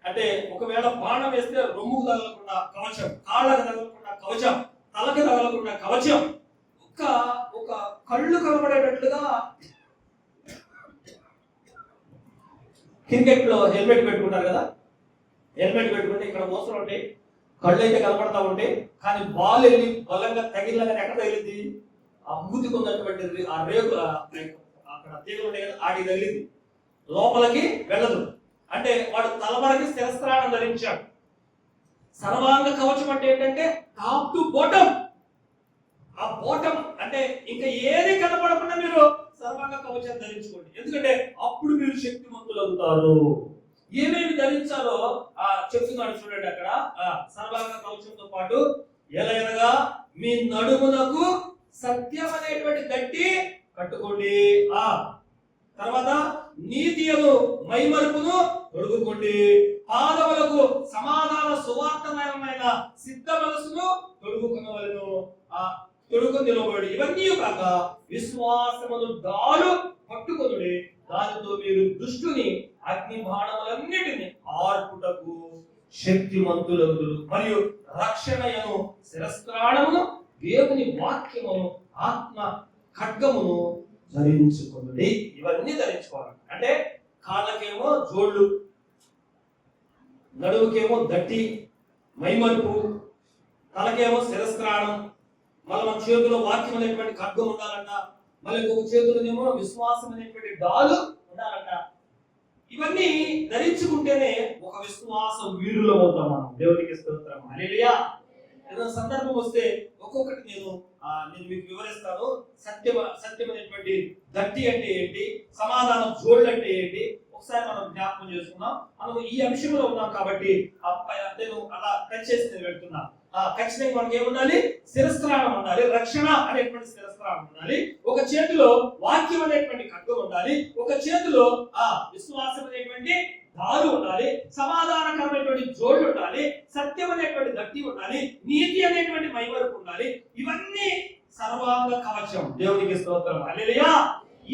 అంటే ఒకవేళ బాణం వేస్తే రొమ్ముకు తగలకుండా కవచం, కాళ్ళకు తగలకుండా కవచం, తలకి తగలకుండా కవచం, ఒక కళ్ళు కనబడేటట్లుగా. క్రికెట్ లో హెల్మెట్ పెట్టుకుంటారు కదా, హెల్మెట్ పెట్టుకుంటే ఇక్కడ మోసలు ఉంటాయి, కళ్ళు అయితే కనపడతా ఉంటాయి, కానీ బాల్ వెళ్ళి బలంగా తగిలినగానే ఎక్కడ తగిలింది? ఆ మూతికి ఉన్నటువంటి ఆ రేపు అక్కడ తీగలు ఉంటాయి కదా, ఆడికి తగిలింది, లోపలికి వెళ్ళదు. అంటే వాడు తలమరకి శిరస్త్రాణం ధరించాడు. సర్వాంగ కవచం అంటే ఏంటంటే టాప్ టు బాటమ్. ఆ బాటమ్ అంటే ఇంకా ఏది కనపడకుండా మీరు సర్వాంగ కవచాన్ని ధరించుకోండి. ఎందుకంటే అప్పుడు మీరు శక్తిమంతులు అవుతారు. ఏమేమి ధరించాలో చెప్తున్నాడు చూడండి అక్కడ. సర్వాంగ కవచంతో పాటు ఎలాగనగా మీ నడుమునకు సత్యం అనేటువంటి గట్టి కట్టుకోండి. తర్వాత నీతియను మైమరుపును తొడుగుకోండి. పాదములకు సమాధాన సువార్తమయమైన సిద్ధ మనసును తొడుగుకునవలెను. తొడుగు నిలబడి ఇవన్నీ కాక విశ్వాసమును దారు పట్టుకొనుడి. దానితో మీరు దుష్టుని అగ్ని బాణములన్నిటిని ఆర్పుటకు శక్తిమంతులగుదురు. మరియు రక్షణయను శిరస్త్రాణమును దేవుని వాక్యమును ఆత్మ ఖడ్గమును ధరించుకొనుడి. ఇవన్నీ ధరించుకోవాలి. అంటే కాళ్ళకేమో జోళ్ళు, నడుముకేమో దట్టి, మైమరుపు, తలకేమో శిరస్త్రాణం, మళ్ళీ మన చేతిలో వాక్యం అనేటువంటి ఖడ్గం ఉండాలంట, మళ్ళీ ఇంకొక చేతులనేమో విశ్వాసం అనేటువంటి డాలు ఉండాలంట. ఇవన్నీ ధరించుకుంటేనే ఒక విశ్వాస వీరులు అవుతాం మనం. దేవునికి స్తోత్రం. హల్లెలూయా. ఏదైనా సందర్భం వస్తే ఒక్కొక్కటి నేను మీకు వివరిస్తాను. సత్యం అనేటువంటి గట్టి అంటే ఏంటి, సమాధానం జోళ్ళు అంటే ఏంటి, ఒకసారి మనం జ్ఞాపకం చేసుకున్నాం. మనం ఈ అంశంలో ఉన్నాం కాబట్టి నేను అలా టచ్ చేసి నేను వెళ్తున్నా. ఖచ్చితంగా మనకి ఏముండాలి, శిరస్త్రాణం ఉండాలి, రక్షణ అనేటువంటి శిరస్త్రాణం ఉండాలి, ఒక చేతిలో వాక్యం అనేటువంటి ఖడ్గం ఉండాలి, ఒక చేతిలో విశ్వాసం అనేటువంటి దారు ఉండాలి, సమాధానకరమైనటువంటి జోళ్ళు ఉండాలి, సత్యం అనేటువంటి గట్టి ఉండాలి, నీతి అనేటువంటి మైమరుపు ఉండాలి. ఇవన్నీ సర్వాంగ కవచం. దేవునికి స్తోత్రం. హల్లెలూయా.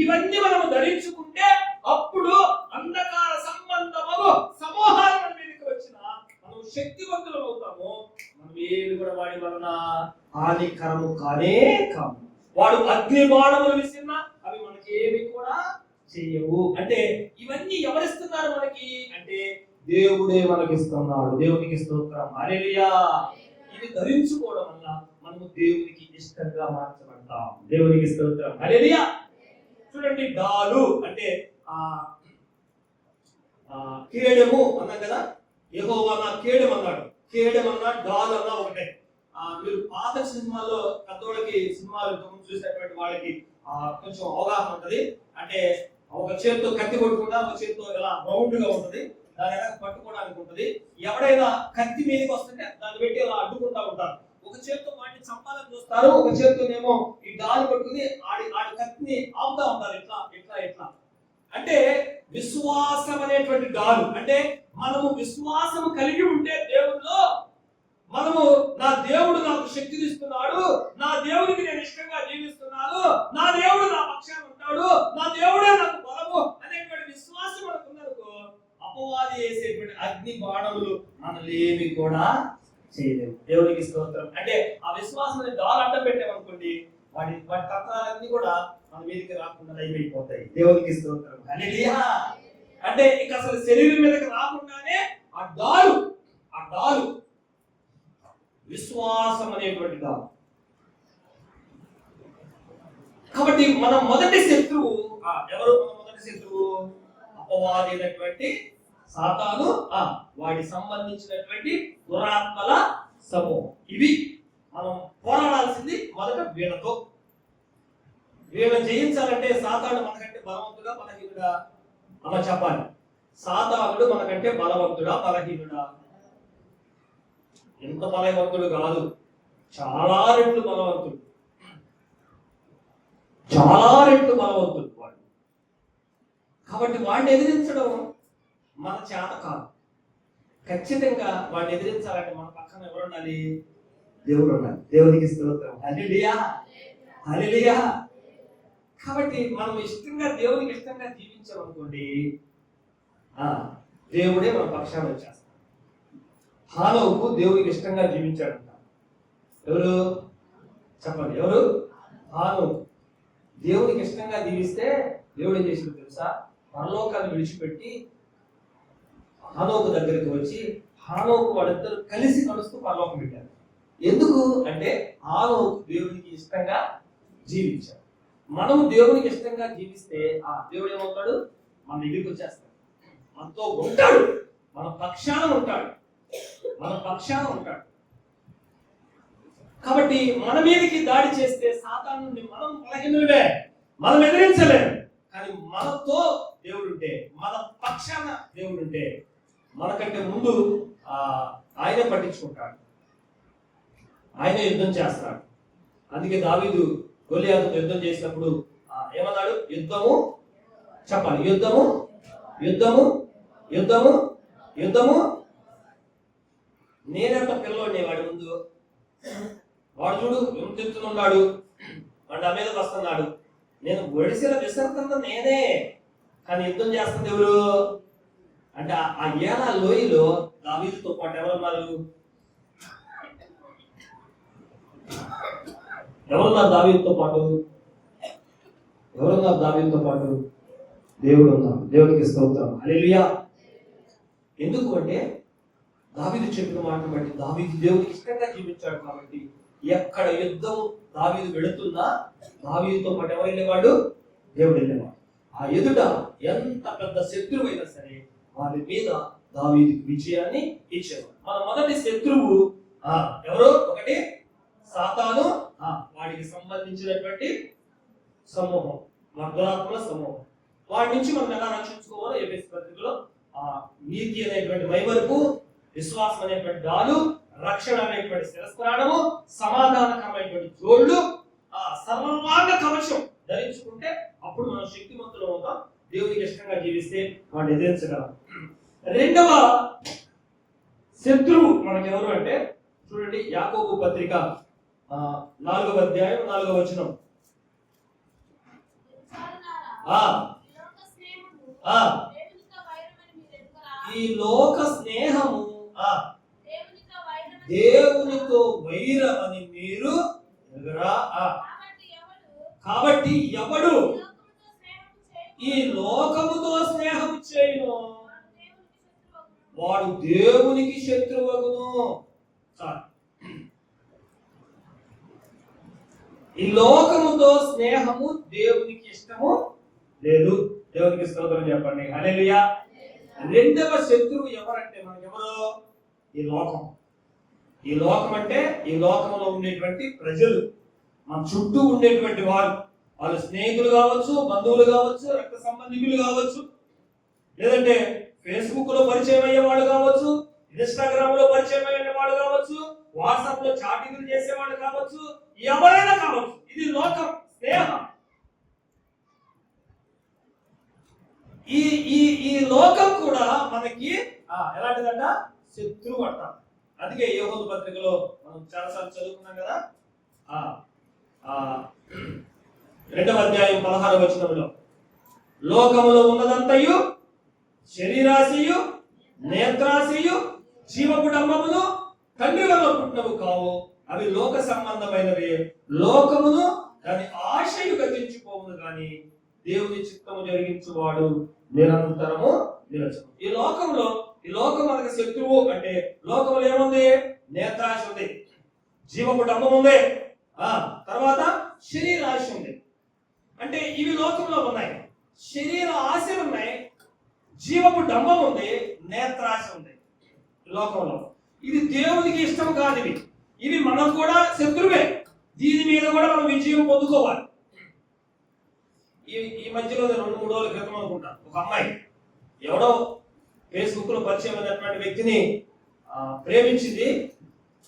ఇవన్నీ మనం ధరించుకుంటే అప్పుడు అంధకార సంబంధము సమూహాలు మన మీదకి వచ్చిన మనం శక్తివంతులం అవుతాము. మనం ఏవి కూడా వాడి వలన హానికరము కానే కాము. వాడు అగ్ని బాణములు విసిరినా అవి మనకి ఏమి కూడా చెయ్యవు. అంటే ఇవన్నీ ఎవరిస్తున్నారు మనకి అంటే దేవుడే మనకి ఇస్తున్నాడు. దేవునికి స్తోత్రం. హల్లెలూయా. ఇవి ధరించుకోవడం వల్ల మనము దేవునికి ఇష్టంగా మార్చబడతాం. దేవునికి స్తోత్రం. హల్లెలూయా. చూడండి, డాలు అంటే కేడెము అన్నాం కదా. యెహోవా నా కేడెం అన్నాడు. కేడెం అన్నా డాలు అన్నా ఒకటే. మీరు పాత సినిమాల్లో పెద్దోళ్ళకి సినిమాలు చూసేటువంటి వాళ్ళకి కొంచెం అవగాహన ఉంటది. అంటే ఒక చేతితో కత్తి కొట్టుకుంటా, ఒక చేతితో ఇలా రౌండ్ గా ఉంటది, దాని వెనక పట్టుకోవడానికి ఉంటది. ఎవడైనా కత్తి మీదకి వస్తుంటే దాన్ని పెట్టి ఇలా అడ్డుకుంటా ఉంటారు. ఒక చేతితో వాడిని చంపాలని చూస్తారు, ఒక చేతితోనేమో ఈ డాలు పట్టుకుని ఆడి కత్తిని ఆపుతా ఉంటారు. ఇట్లా ఇట్లా ఇట్లా. అంటే విశ్వాసం అనేటువంటి డాలు. అంటే మనము విశ్వాసం కలిగి ఉంటే దేవుల్లో మనము నా దేవుడు నాకు శక్తిని ఇస్తున్నాడు, నా దేవుడికి నేను ఇష్టంగా జీవిస్తున్నాను, నా దేవుడు నా పక్షాన ఉంటాడు, నా దేవుడే నాకు బలము అనేటువంటి విశ్వాసం మనకు ఉన్నందుకు అపవాది వేసేటువంటి అగ్ని బాణములు మనల్ని ఏమి కూడా చేయలేవు. దేవుడికి స్తోత్రం. అంటే ఆ విశ్వాసం డాల్ అడ్డం పెట్టామనుకోండి, వాడి తత్వాలన్నీ కూడా మన మీదకి రాకుండా అయిపోతాయి. దేవుడికి స్తోత్రం. హల్లెలూయా. అంటే ఇక అసలు శరీరం మీదకి రాకుండానే ఆ డాలు విశ్వాసం అనేటువంటి డాలు. కాబట్టి మన మొదటి శత్రువు ఎవరు? మన మొదటి శత్రువు అపవాది అయినటువంటి సాతాను, వాడి సంబంధించినటువంటి దురాత్మల సమూహం. ఇవి మనం పోరాడాల్సింది మొదట వీళ్ళతో. వీళ్ళని జయించాలంటే సాతాను మనకంటే బలవంతుడా బలహీనుడా అలా చెప్పాలి. సాతానుడు మనకంటే బలవంతుడా బలహీనుడా? ఎంత బలవంతుడు కాదు, చాలా రెట్లు బలవంతుడు, చాలా రెట్లు బలవంతుడు వాడు. కాబట్టి వాడిని ఎదిరించడం మన చేత కాదు. ఖచ్చితంగా వాడిని ఎదిరించాలంటే మన పక్కన ఎవరు ఉండాలి? దేవుడు ఉండాలి. దేవునికి స్తోత్రం. హల్లెలూయా. హల్లెలూయా. కాబట్టి మనం దేవునికి ఇష్టంగా జీవించామనుకోండి, దేవుడే మన పక్షాన వచ్చేస్తాడు. హానోకు దేవునికి ఇష్టంగా జీవించాడంట. ఎవరు చెప్పండి? ఎవరు? హానోకు. దేవునికి ఇష్టంగా జీవిస్తే దేవుడు ఏం చేసిందో తెలుసా? పరలోకాన్ని విడిచిపెట్టి హానోకు దగ్గరికి వచ్చి హానోకు వాళ్ళిద్దరు కలిసి నడుస్తూ పరలోకం పెట్టారు. ఎందుకు అంటే హానోకు దేవునికి ఇష్టంగా జీవించాడు. మనం దేవునికి ఇష్టంగా జీవిస్తే దేవుడు ఏమవుతాడు? మన దగ్గరికి వచ్చేస్తాడు, మనతో ఉంటాడు, మన పక్షాన ఉంటాడు. కాబట్టి మన మీదకి దాడి చేస్తే సాతాను నుండి మనం బలహీనులమే, మనం ఎదిరించలేము. కానీ మనతో దేవుడుంటే, మన పక్షాన దేవుడుంటే మనకంటే ముందు ఆయనే పట్టించుకుంటాడు, ఆయనే యుద్ధం చేస్తాడు. అందుకే దావీదు గొలియాతుతో యుద్ధం చేసినప్పుడు ఏమన్నాడు? యుద్ధము చెప్పాలి, యుద్ధము యుద్ధము యుద్ధము యుద్ధము. నేనంత పిల్లోడిని వాడి ముందు. వాడు చూడు ఎంత ఎత్తునున్నాడు, వాడు నా మీదకి వస్తున్నాడు. నేను ఒడిసిల విసరుతున్న నేనే, కానీ యుద్ధం చేస్తుంది ఎవరు అంటే ఆ ఏలా లోయలో దావీదుతో పాటు ఎవరున్నారు? దావీదుతో పాటు ఎవరున్నారు? దావీదుతో పాటు దేవుడు ఉన్నారు. దేవుడికి స్తోత్రం. హల్లెలూయా. ఎందుకు అంటే దావీదు చెప్పిన మాటను బట్టి దావీదు దేవునికి ఇష్టంగా జీవించాడు కాబట్టి ఎక్కడ యుద్ధం దావీదు వెళుతున్నా దావీదుతో పాటు ఎవరు వెళ్ళేవాడు? దేవుడు వెళ్ళేవాడు. ఆ ఎదుట ఎంత పెద్ద శత్రువు అయినా సరే వారి మీద దావీదుకి విజయాన్ని ఇచ్చేవాడు. మన మొదటి శత్రువు ఎవరు? ఒకటి సాతాను, వాడికి సంబంధించినటువంటి సమూహం, దురాత్మల సమూహం. వాడి నుంచి మనం ఎలా రక్షించుకోవాలో ఎఫెసీ పత్రికలో నీతి అనేటువంటి వైవరకు, విశ్వాసం అనేటువంటి డాలు, రక్షణ అనేటువంటి శిరస్త్రాణము, సమాధానకరమైనటువంటి జోళ్ళు, సర్వాంగ కవచం ధరించుకుంటే అప్పుడు మనం శక్తివంతులు అవుతాం. దేవునికి ఇష్టంగా జీవిస్తే వాడిని ఎదిరించగలం. రెండవ శత్రువు మనకెవరు అంటే చూడండి, యాకోబు పత్రిక 4వ అధ్యాయం 4వ వచనం. ఈ లోక స్నేహము దేవునితో వైరమని మీరు ఎదురా. కాబట్టి ఎవడు ఈ లోకముతో స్నేహం చేయును వాడు దేవునికి శత్రువగును. ఈ లోకముతో స్నేహము దేవునికి ఇష్టము లేదు. దేవునికి స్తోత్రం చెప్పండి. హల్లెలూయా. రెండవ శత్రువు ఎవరంటే మనకెవరు? ఈ లోకం. ఈ లోకం అంటే ఈ లోకంలో ఉండేటువంటి ప్రజలు, మన చుట్టూ ఉండేటువంటి వారు. వాళ్ళు స్నేహితులు కావచ్చు, బంధువులు కావచ్చు, రక్త సంబంధికులు కావచ్చు, లేదంటే ఫేస్బుక్ లో పరిచయం అయ్యే వాళ్ళు కావచ్చు, ఇన్స్టాగ్రామ్ లో పరిచయం అయ్యే వాళ్ళు కావచ్చు, వాట్సాప్ లో చాటింగ్లు చేసేవాళ్ళు కావచ్చు, ఎవరైనా కావచ్చు. ఇది లోకం, స్నేహం. ఈ ఈ ఈ లోకం కూడా మనకి ఎలాంటిదంట? శత్రువు అంట. అందుకే యోహోను పత్రికలో మనం చాలాసార్లు చదువుకున్నాం కదా, 2వ అధ్యాయం 16వ వచనంలో, లోకములో ఉన్నదంతయు శరీరాశయు, నేత్రాశయు, జీవపు డంబమును తండ్రి వల్ల పుట్టినవు కావు, అవి లోక సంబంధమైనవి. లోకమును దాని ఆశయు గతించిపోవును గాని దేవుని చిత్తము జరిగించువాడు నిరంతరము నిలచును. ఈ లోకం మనకు శత్రువు. అంటే లోకంలో ఏముంది? నేత్రాశ ఉంది, జీవపు డంబం ఉంది, తర్వాత శరీరాశ ఉంది. అంటే ఇవి లోకంలో ఉన్నాయి. శరీర ఆశలు ఉన్నాయి, జీవపు డంబం ఉంది, నేత్రాశ ఉంది లోకంలో. ఇది దేవునికి ఇష్టం కాదు. ఇవి మనకు కూడా శత్రువే. దీని మీద కూడా మనం విజయం పొందుకోవాలి. ఈ మధ్యలో 2-3 రోజుల క్రితం అనుకుంటా, ఒక అమ్మాయి ఎవడో ఫేస్బుక్ లో పరిచయం అయినటువంటి వ్యక్తిని ప్రేమించింది.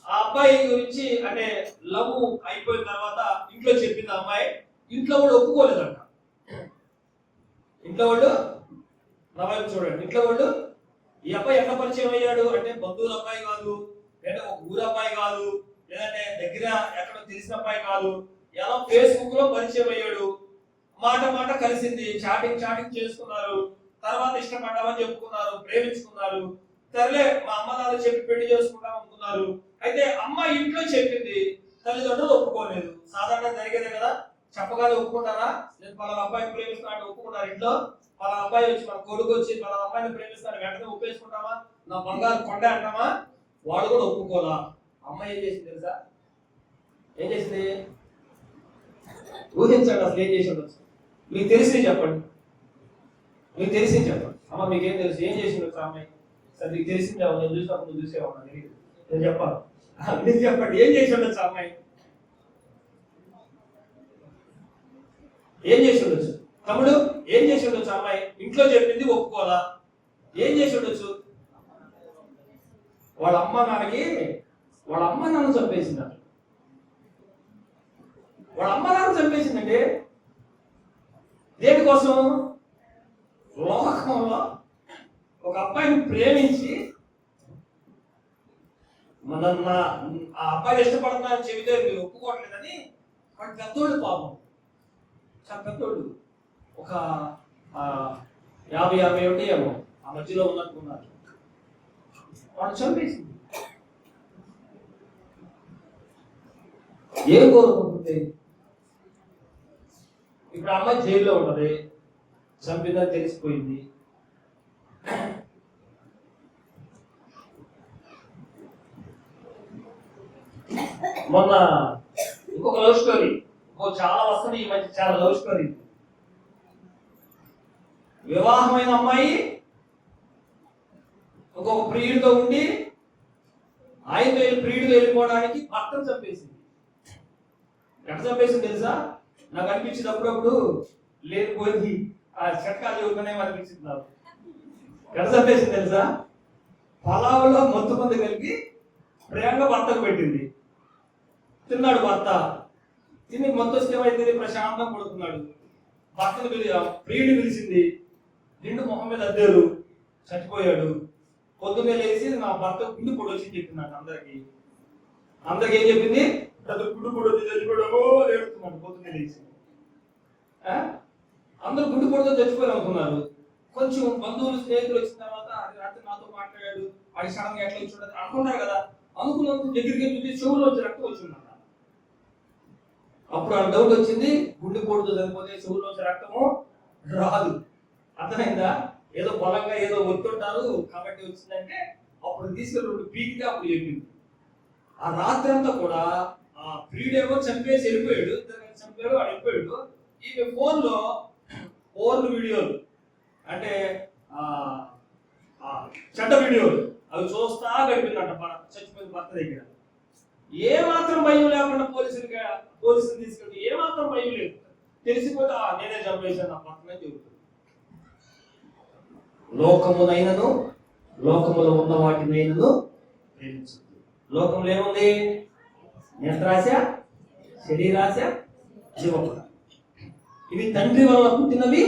ఆ అబ్బాయి గురించి అంటే లవ్ అయిపోయిన తర్వాత ఇంట్లో చెప్పింది ఆ అమ్మాయి. ఇంట్లో వాళ్ళు ఒప్పుకోలేదంట. ఇంట్లో వాళ్ళు, నా వైపు చూడండి, ఇంట్లో వాళ్ళు ఈ అబ్బాయి ఎక్కడ పరిచయం అయ్యాడు అంటే బంధువుల అబ్బాయి కాదు, లేదా ఒక ఊరు అబ్బాయి కాదు, లేదంటే దగ్గర ఎక్కడ తెలిసిన అబ్బాయి కాదు, ఎలా ఫేస్బుక్ లో పరిచయం అయ్యాడు. మాట కలిసింది, చాటింగ్ చేసుకున్నారు. తర్వాత ఇష్టపడ్డామని చెప్పుకున్నారు, ప్రేమించుకున్నారు. సరేలే మా అమ్మ నాన్న చెప్పి పెళ్లి చేసుకుంటాం అనుకున్నారు. అయితే అమ్మాయి ఇంట్లో చెప్పింది, తల్లిదండ్రులు ఒప్పుకోలేదు. సాధారణంగా జరిగేదే కదా, చెప్పగానే ఒప్పుకుంటారా? నేను పలానా అబ్బాయిని ప్రేమిస్తున్నాను ఒప్పుకున్నారు ఇంట్లో. పలానా అబ్బాయి వచ్చి మన కొడుకు వచ్చి పలానా అబ్బాయిని ప్రేమిస్తాను వెంటనే ఒప్పేసుకుంటామా? నా బంగారు కొండ అంటామా? వాడు కూడా ఒప్పుకోలా. అమ్మాయి ఏం చేసింది తెలుసా? ఏం చేసింది? ఊహించండి అసలు ఏం చేసి ఉండొచ్చు. మీకు తెలిసి చెప్పండి, అమ్మ మీకేం తెలుసు ఏం చేసి ఉండొచ్చు అమ్మాయి? సరే నీకు తెలిసింది, నేను చూసినప్పుడు నువ్వు చూసేవా? నేను చెప్పాలి, మీరు చెప్పండి ఏం చేసి ఉండొచ్చు అమ్మాయి? ఏం చేసి ఉండొచ్చు? తమ్ముడు ఏం చేసి ఉండొచ్చు అమ్మాయి? ఇంట్లో చెప్పింది ఒప్పుకోవాలా? ఏం చేసి ఉండొచ్చు? వాళ్ళ అమ్మ నాన్న చంపేసింది. వాళ్ళ అమ్మ నాన్న చంపేసిందంటే దేనికోసం? లోకంలో ఒక అబ్బాయిని ప్రేమించి ఆ అబ్బాయి ఇష్టపడుతున్నారని చెబితే మీరు ఒప్పుకోవట్లేదని వాడు పెద్దోళ్ళు, పాపం చాలా పెద్దోళ్ళు, ఒక 50-51 ఏమో ఆ మధ్యలో ఉన్నట్టున్నారు. వాడు చంపేసింది. ఏం కోరుకుంటుంది? ఇప్పుడు అమ్మాయి జైల్లో ఉన్నది, చంపిందని తెలిసిపోయింది. మొన్న ఇంకొక లవ్ స్టోరీ, చాలా వస్తుంది ఈ మధ్య, చాలా లవ్ స్టోరీ. వివాహమైన అమ్మాయి ఇంకొక ప్రియుడితో ఉండి ప్రియుడితో వెళ్ళిపోవడానికి భర్తను చంపేసింది. ఎట్లా చంపేసింది తెలుసా? నాకు అనిపించింది అప్పుడప్పుడు లేనిపోయింది ఆ చట్కాలు చెబుతున్నాయి అనిపించింది నాకు. ఎట్లా చంపేసింది తెలుసా? పొలావులో మొత్తం మంది కలిపి ప్రేమగా భర్తకు పెట్టింది. తిన్నాడు భర్త, తిని మొత్తం ఏమైతే ప్రశాంతంగా పడుతున్నాడు. భర్తను ప్రియుడు పిలిచింది, నిండు మొహం మీద అద్దారు, చచ్చిపోయాడు. పొద్దున్నే లేచి నా భర్త గుండు పొడి వచ్చింది చెప్తున్నాడు అందరికి ఏం చెప్పింది? గుండు పొడి వచ్చి చచ్చిపోయాడో ఏడుతున్నాడు పొద్దున్నే లేచి. అందరూ గుండు పొడితో చచ్చిపోయి అనుకున్నారు. కొంచెం బంధువులు స్నేహితులు వచ్చిన తర్వాత అది రాత్రి నాతో మాట్లాడాడు, అది సడన్ గా ఎట్లా వచ్చి అనుకున్నారు కదా. అనుకున్నందుకు దగ్గరికి చూసి చెవులో వచ్చి రక్తం వచ్చిందన్న. అప్పుడు ఆ డౌట్ వచ్చింది, గుండె పోటుతో చనిపోతే చెవుల్లో వచ్చే రక్తము రాదు. అర్థమైందా? ఏదో బలంగా ఏదో ఒత్తుంటారు కాబట్టి వచ్చిందంటే అప్పుడు తీసుకెళ్ళి 2 పీకితే అప్పుడు చెప్పింది. ఆ రాత్రి అంతా కూడా ఆ ప్రియుడేమో చంపేసి వెళ్ళిపోయాడు, చంపాడు వాడు వెళ్ళిపోయాడు. ఈమె ఫోన్లో పోర్న్ వీడియోలు అంటే చెడ్డ వీడియోలు అవి చూస్తా గడిపిందంట చచ్చిపోయిన భర్త దగ్గర. ఏ మాత్రం భయం లేకుండా పోలీసులు తీసుకెళ్తే ఏ మాత్రం భయం లేదు. తెలిసిపోతే నేనే చంపేశాను నా భర్తనే చెబుతుంది. లోకమునైనను లోకములో ఉన్న వాటినైనను ప్రేమించు. లోకంలో ఏముంది? నేత్రాశ, శరీరాశ, జీవపద. ఇవి తండ్రి వల్ల పుట్టినవి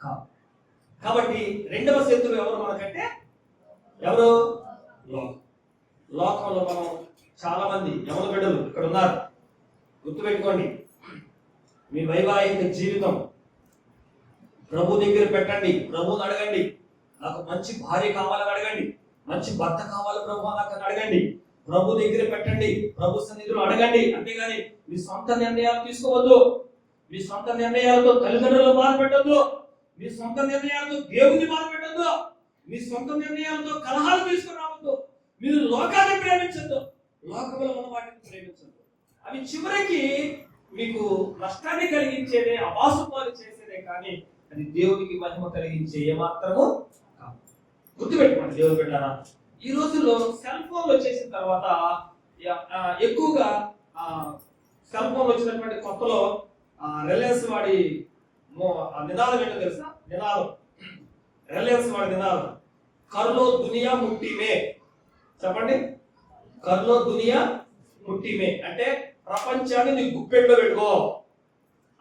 కావు. కాబట్టి రెండవ శత్రువు ఎవరు మనకంటే? ఎవరు? లోకంలో మనం చాలా మంది యమన బిడ్డలు ఇక్కడ ఉన్నారు. గుర్తుపెట్టుకోండి, మీ వైవాహిక జీవితం ప్రభు దగ్గర పెట్టండి. ప్రభుని అడగండి, నాకు మంచి భార్య కావాలని అడగండి, మంచి భర్త కావాలి ప్రభు నాకు అడగండి. ప్రభు దగ్గర పెట్టండి, ప్రభు సన్నిధిలో అడగండి. అంతేగాని మీ సొంత నిర్ణయాలు తీసుకోవద్దు. మీ సొంత నిర్ణయాలతో తల్లిదండ్రులు బాధ పెట్టద్దు. మీ సొంత నిర్ణయాలతో దేవుని బాధ పెట్టద్దు. మీ సొంత నిర్ణయాలతో కలహాలు తీసుకురావద్దు. మీరు లోకాన్ని ప్రేమించద్దు, లోకంలో ఉన్న వాటిని ప్రేమించద్దు. అవి చివరికి మీకు నష్టాన్ని కలిగించేదే, అవాసుపాలు చేసేదే, కానీ అది దేవునికి మహిమ కలిగించే ఏమాత్రము కాదు. గుర్తుపెట్టుకోండి దేవుడు పెట్టారా. ఈ రోజుల్లో సెల్ ఫోన్లు వచ్చేసిన తర్వాత ఎక్కువగా సెల్ ఫోన్ వచ్చినటువంటి కొత్తలో రిలయన్స్ వాడి నినాదం ఏంటో తెలుసా? రిలయన్స్ వాడి నినాదం కర్లో దునియా ముట్టిమే. చెప్పండి, కర్లో దునియా ముట్టిమే అంటే ప్రపంచాన్ని నీ గుప్పెట్లో పెట్టుకో.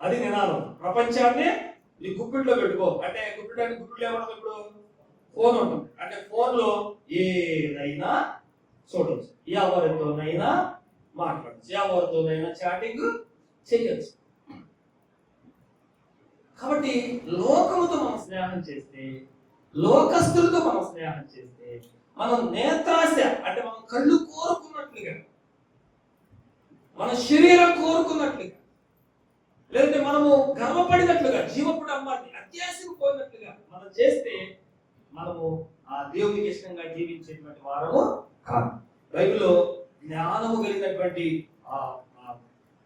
అది నినాదం. ప్రపంచాన్ని నీ గుప్పెట్లో పెట్టుకో అంటే గుప్పెట్లో ఏమన్నా ఇప్పుడు ఫోన్ ఉంటుంది అంటే ఫోన్ లో ఏదైనా చూడవచ్చు, ఎవరితోనైనా మాట్లాడచ్చు, ఎవరితోనైనా చాటింగ్ చేయొచ్చు. కాబట్టి లోకముతో మనం స్నేహం చేస్తే, లోకస్తులతో మనం స్నేహం చేస్తే, మనం నేత్రాశ అంటే మనం కళ్ళు కోరుకున్నట్లుగా, మన శరీరం కోరుకున్నట్లుగా, లేదంటే మనము గర్వపడినట్లుగా, జీవపుడు అమ్మాన్ని అత్యాశకు పోయినట్లుగా మనం చేస్తే మనము ఆ దేవునికి ఇష్టంగా జీవించేటువంటి వారము కాదు. బైబిల్లో జ్ఞానము కలిగినటువంటి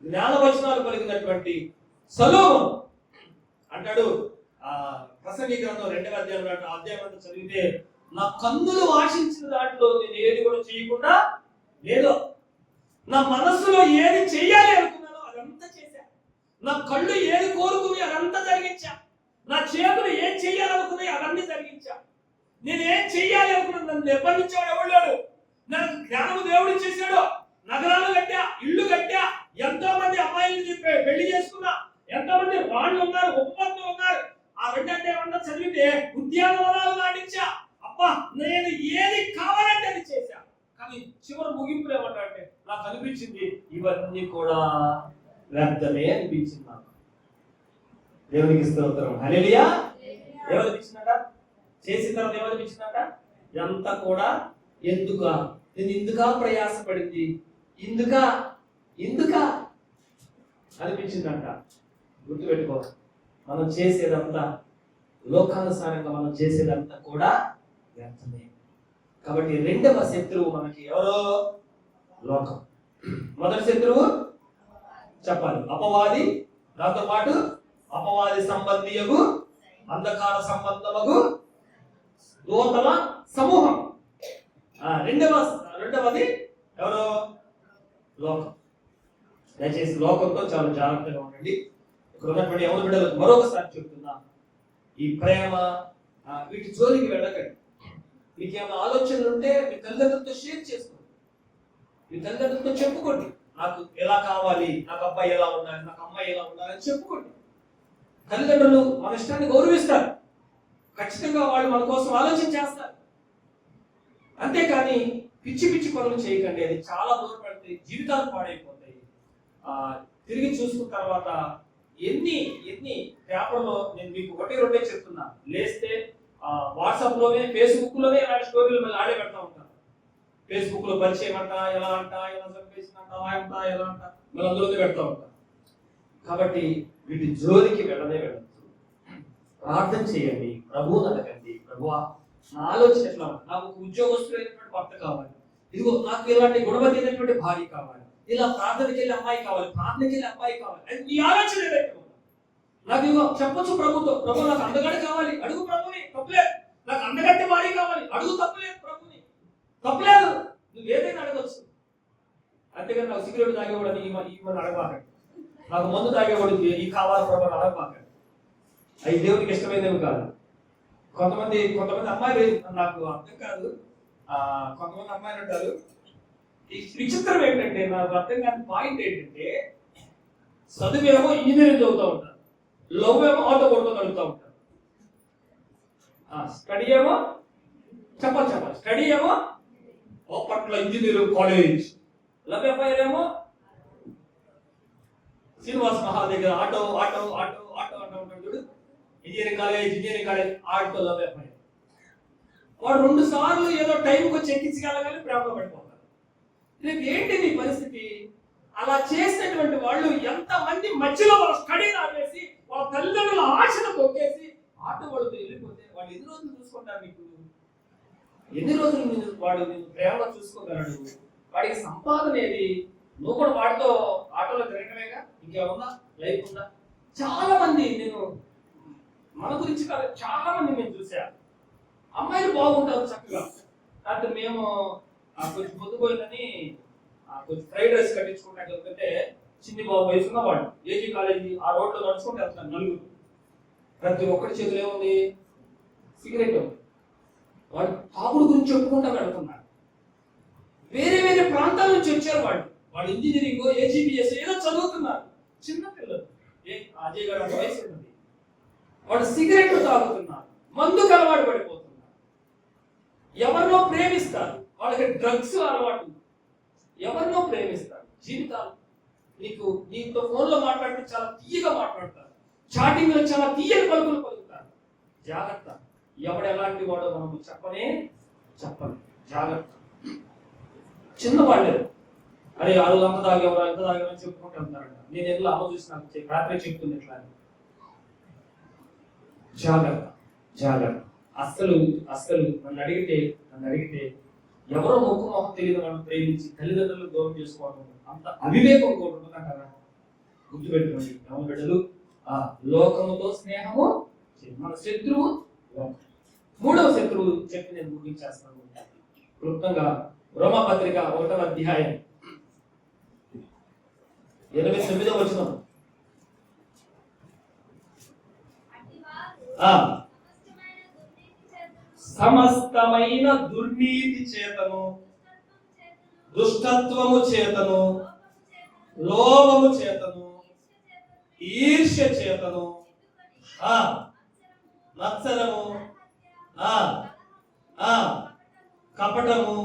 జ్ఞాన వచనాలు కలిగినటువంటి సొలొమోను అంటాడు, ప్రసంగి గ్రంథం 2వ అధ్యాయం అంతా చదివితే, నా కన్నులు ఆశించిన దాంట్లో నేను ఏది కూడా చేయకుండా లేదో, నా మనస్సులో ఏది చెయ్యాలి అనుకున్నానో అదంతా చేశా, నా కళ్ళు ఏది కోరుకుని అదంతా జరిగించా, నా చేతులు ఏం చెయ్యాలనుకున్నాయి అవన్నీ జరిగించా. నేనేం చెయ్యాలి అనుకున్నాను, నన్ను నిర్బంధించేవాడు ఎవడు లేడు. నాకు జ్ఞానము దేవుడు చేశాడు. నగరాలు కట్టా, ఇల్లు కట్టా, ఎంతో మంది అమ్మాయిలు పెళ్లి చేసుకున్నా, ఎంతో మంది వాళ్ళు ఉన్నారు, ఉపపత్తులు ఉన్నారు. ఆ 2 అధ్యాయం చదివితే ఉద్యానవనాలు నాటించా. అబ్బా, నేను ఏది కావాలంటే అది చేశా. కానీ చివరి ముగింపులు ఏమంటారంటే నాకు అనిపించింది ఇవన్నీ కూడా వ్యర్థమే అనిపించింది. నాకు దేవునికి స్తోత్రం, హల్లెలూయా. ఏమనిపించిందట? చేసిన తర్వాత ఏమనిపించిందట? ఎంత కూడా నేను ఎందుకా ప్రయాసపడింది, ఎందుకా అనిపించిందంట. గుర్తుపెట్టుకో, మనం చేసేదంతా లోకానుసారంగా మనం చేసేదంతా కూడా వ్యర్థమే. కాబట్టి రెండవ శత్రువు మనకి ఎవరో? లోకం. మొదటి శత్రువు చెప్పాలి అపవాది, దాంతో పాటు అపవాది సంబంధియగు అంధకార సంబంధమగు దూతల సమూహం. రెండవది ఎవరో లోకం. దయచేసి లోకంతో చాలా జాగ్రత్తగా ఉండండి. ఇక్కడ ఉన్నటువంటి ఎవరు బిడ్డలకు మరొకసారి చెప్తున్నా, ఈ ప్రేమ వీటి జోలికి వెళ్ళకండి. మీకు ఏమైనా ఆలోచనలు ఉంటే మీ తల్లిదండ్రులతో షేర్ చేసుకోండి, మీ తల్లిదండ్రులతో చెప్పుకోండి. నాకు ఎలా కావాలి, నాకు అబ్బాయి ఎలా ఉండాలి, నాకు అమ్మాయి ఎలా ఉండాలి అని చెప్పుకోండి. తల్లిదండ్రులు మన ఇష్టాన్ని గౌరవిస్తారు, ఖచ్చితంగా వాళ్ళు మన కోసం ఆలోచన చేస్తారు. అంతేకాని పిచ్చి పిచ్చి పనులు చేయకండి, అది చాలా దూరపడితే జీవితాలు పాడైపోతాయి. తిరిగి చూసుకున్న తర్వాత ఎన్ని పేపర్లో నేను మీకు ఒకటి రెండే చెప్తున్నా, లేస్తే వాట్సాప్ లోనే ఫేస్బుక్ లోనే ఇలాంటి స్టోరీలు మళ్ళీ ఆడే పెడతా ఉంటాను. ఫేస్బుక్ లో పరిచయం అంట, ఎలా చంపేసినంట, ఎలా అంట మళ్ళీ అందులోనే పెడతా ఉంటాను. కాబట్టి వీటి జోలికి వెళ్ళనే వెళ్ళదు. ప్రార్థన చేయండి, ప్రభువుని అడగండి, ప్రభువా నా ఆలోచన ఎట్లా ఉంటుంది, నాకు ఒక ఉద్యోగస్తులైనటువంటి భర్త కావాలి, ఇదిగో నాకు ఇలాంటి గుణవతి అయినటువంటి భార్య కావాలి, ఇలా ప్రార్థనకి వెళ్ళి అమ్మాయి కావాలి, ప్రార్థనకి వెళ్ళి అబ్బాయి కావాలి, అది నీ ఆలోచన ఏదైతే ఉందో నాకు ఇదిగో చెప్పొచ్చు ప్రభుతో, ప్రభు నాకు అందగాడు కావాలి, అడుగు ప్రభుని, తప్పులేదు. నాకు అందగట్టి భార్య కావాలి, అడుగు, తప్పులేదు. ప్రభుని తప్పులేదు, నువ్వు ఏదైనా అడగచ్చు. అంతేగాని నాకు సిగరెట్ తాగేవాడని ఈమెను అడగబాకండి, నాకు మందు తాగేవాడు ఈ కావాలి ప్రభు అడగబాకండి. అవి దేవుడికి ఇష్టమైనవి కాదు. కొంతమంది అమ్మాయిలు నాకు అర్థం కాదు, కొంతమంది అమ్మాయిలు ఉంటారు. ఈ విచిత్రం ఏంటంటే, నాకు అర్థం కాని పాయింట్ ఏంటంటే, చదువేమో ఇంజనీరింగ్ చదువుతూ ఉంటారు, లవ్ ఏమో ఆటో కొడుతూ నడుపుతూ ఉంటారు. స్టడీ ఏమో చెప్పాలి స్టడీ ఏమో పట్ల ఇంజనీరింగ్ కాలేజ్, లవ్ అఫైర్ ఏమో శ్రీనివాస్ మహాల్ దగ్గర ఆటో ఆటో ఆటో ఆటో అంటూ ఉంటాడు చూడు, engineering college auto love affair. వాడు 2 సార్లు ఏదో టైంకి వచ్చి ఎక్కించగలగాలి, ప్రేమలో పడిపోతారు. రేపు ఏంటి నీ పరిస్థితి? అలా చేసినటువంటి వాళ్ళు ఎంతమంది మధ్యలో వాళ్ళ స్టడీని ఆపేసి వాళ్ళ తల్లిదండ్రుల ఆశను తొక్కేసి ఆటో వాడుతూ వెళ్ళిపోతే వాడు ఎన్ని రోజులు చూసుకుంటారు? నీకు ఎన్ని రోజులు వాడు నేను ప్రేమలో చూసుకోగలడు? వాడికి సంపాదన ఏది? నువ్వు కూడా వాడితో ఆటోలో తిరగటమేగా, ఇంకేమన్నా లైఫ్ ఉందా? చాలా మంది, నేను మన గురించి కాదు, చాలా మంది నేను చూసా. అమ్మాయిలు బాగుంటారు చక్కగా, అంటే మేము కొంచెం పొద్దుపోయిందని కొంచెం ఫ్రైడ్ రైస్ కట్టించుకుంటాను. ఎందుకంటే చిన్ని బాబు వయసున్న వాడు ఏజీ కాలేజీ ఆ రోడ్లో నడుచుకుంటూ వెళ్తాను. నలుగురు, ప్రతి ఒక్కరి చేతులు ఏముంది? సిగరెట్. వాడు తాగుడు గురించి చెప్పుకుంటా వెళ్తున్నాడు. వేరే ప్రాంతాల నుంచి వచ్చారు వాళ్ళు ఇంజనీరింగ్, ఏజీబీఎస్ ఏదో చదువుతున్నారు. చిన్న పిల్లలు, అజయ్ గారు అంత వయసు ఉన్నది. వాడు సిగరెట్లు తాగుతున్నారు, మందుకు అలవాటు పడిపోతున్నారు. ఎవరినో ప్రేమిస్తారు, వాళ్ళకి డ్రగ్స్ అలవాటు. ఎవరినో ప్రేమిస్తారు. జీవితాలు నీతో ఫోన్లో మాట్లాడితే చాలా తీయగా మాట్లాడతారు, చాటింగ్ లో చాలా తీయని పలుకులు పలుకుతారు. జాగ్రత్త, ఎవడు ఎలాంటి వాడో మనం చెప్పని జాగ్రత్త. చిన్నవాళ్ళే, అరే వాళ్ళు అంత తాగేవరా ఎంత తాగేవని చెప్పుకుంటూ వెళ్తారంట. నేను ఎందులో ఆలోచిస్తున్నా రాత్రి చెప్తుంది ఇట్లా. జాగ్రత్త. అస్సలు నన్ను అడిగితే ఎవరో మొక్కు మొహం తెలియదు మనం ప్రేమించి తల్లిదండ్రులు దూరం చేసుకోవడం అంత అవివేకం ఉంటుందంటారా? గుర్తుపెట్టుకోండి ఎవరు బిడ్డలు, లోకముతో స్నేహము మన శత్రువు లోకం. 3వ శత్రువు చెప్పి నేను ముగించేస్తాను క్లుప్తంగా. రోమాపత్రిక 1వ అధ్యాయం 29వ వచనం. సమస్తమైన దుర్నీతి చేతను, దుష్టత్వము చేతను, లోభము చేతను, ఈర్ష్య చేతను, మత్సరము, కపటము,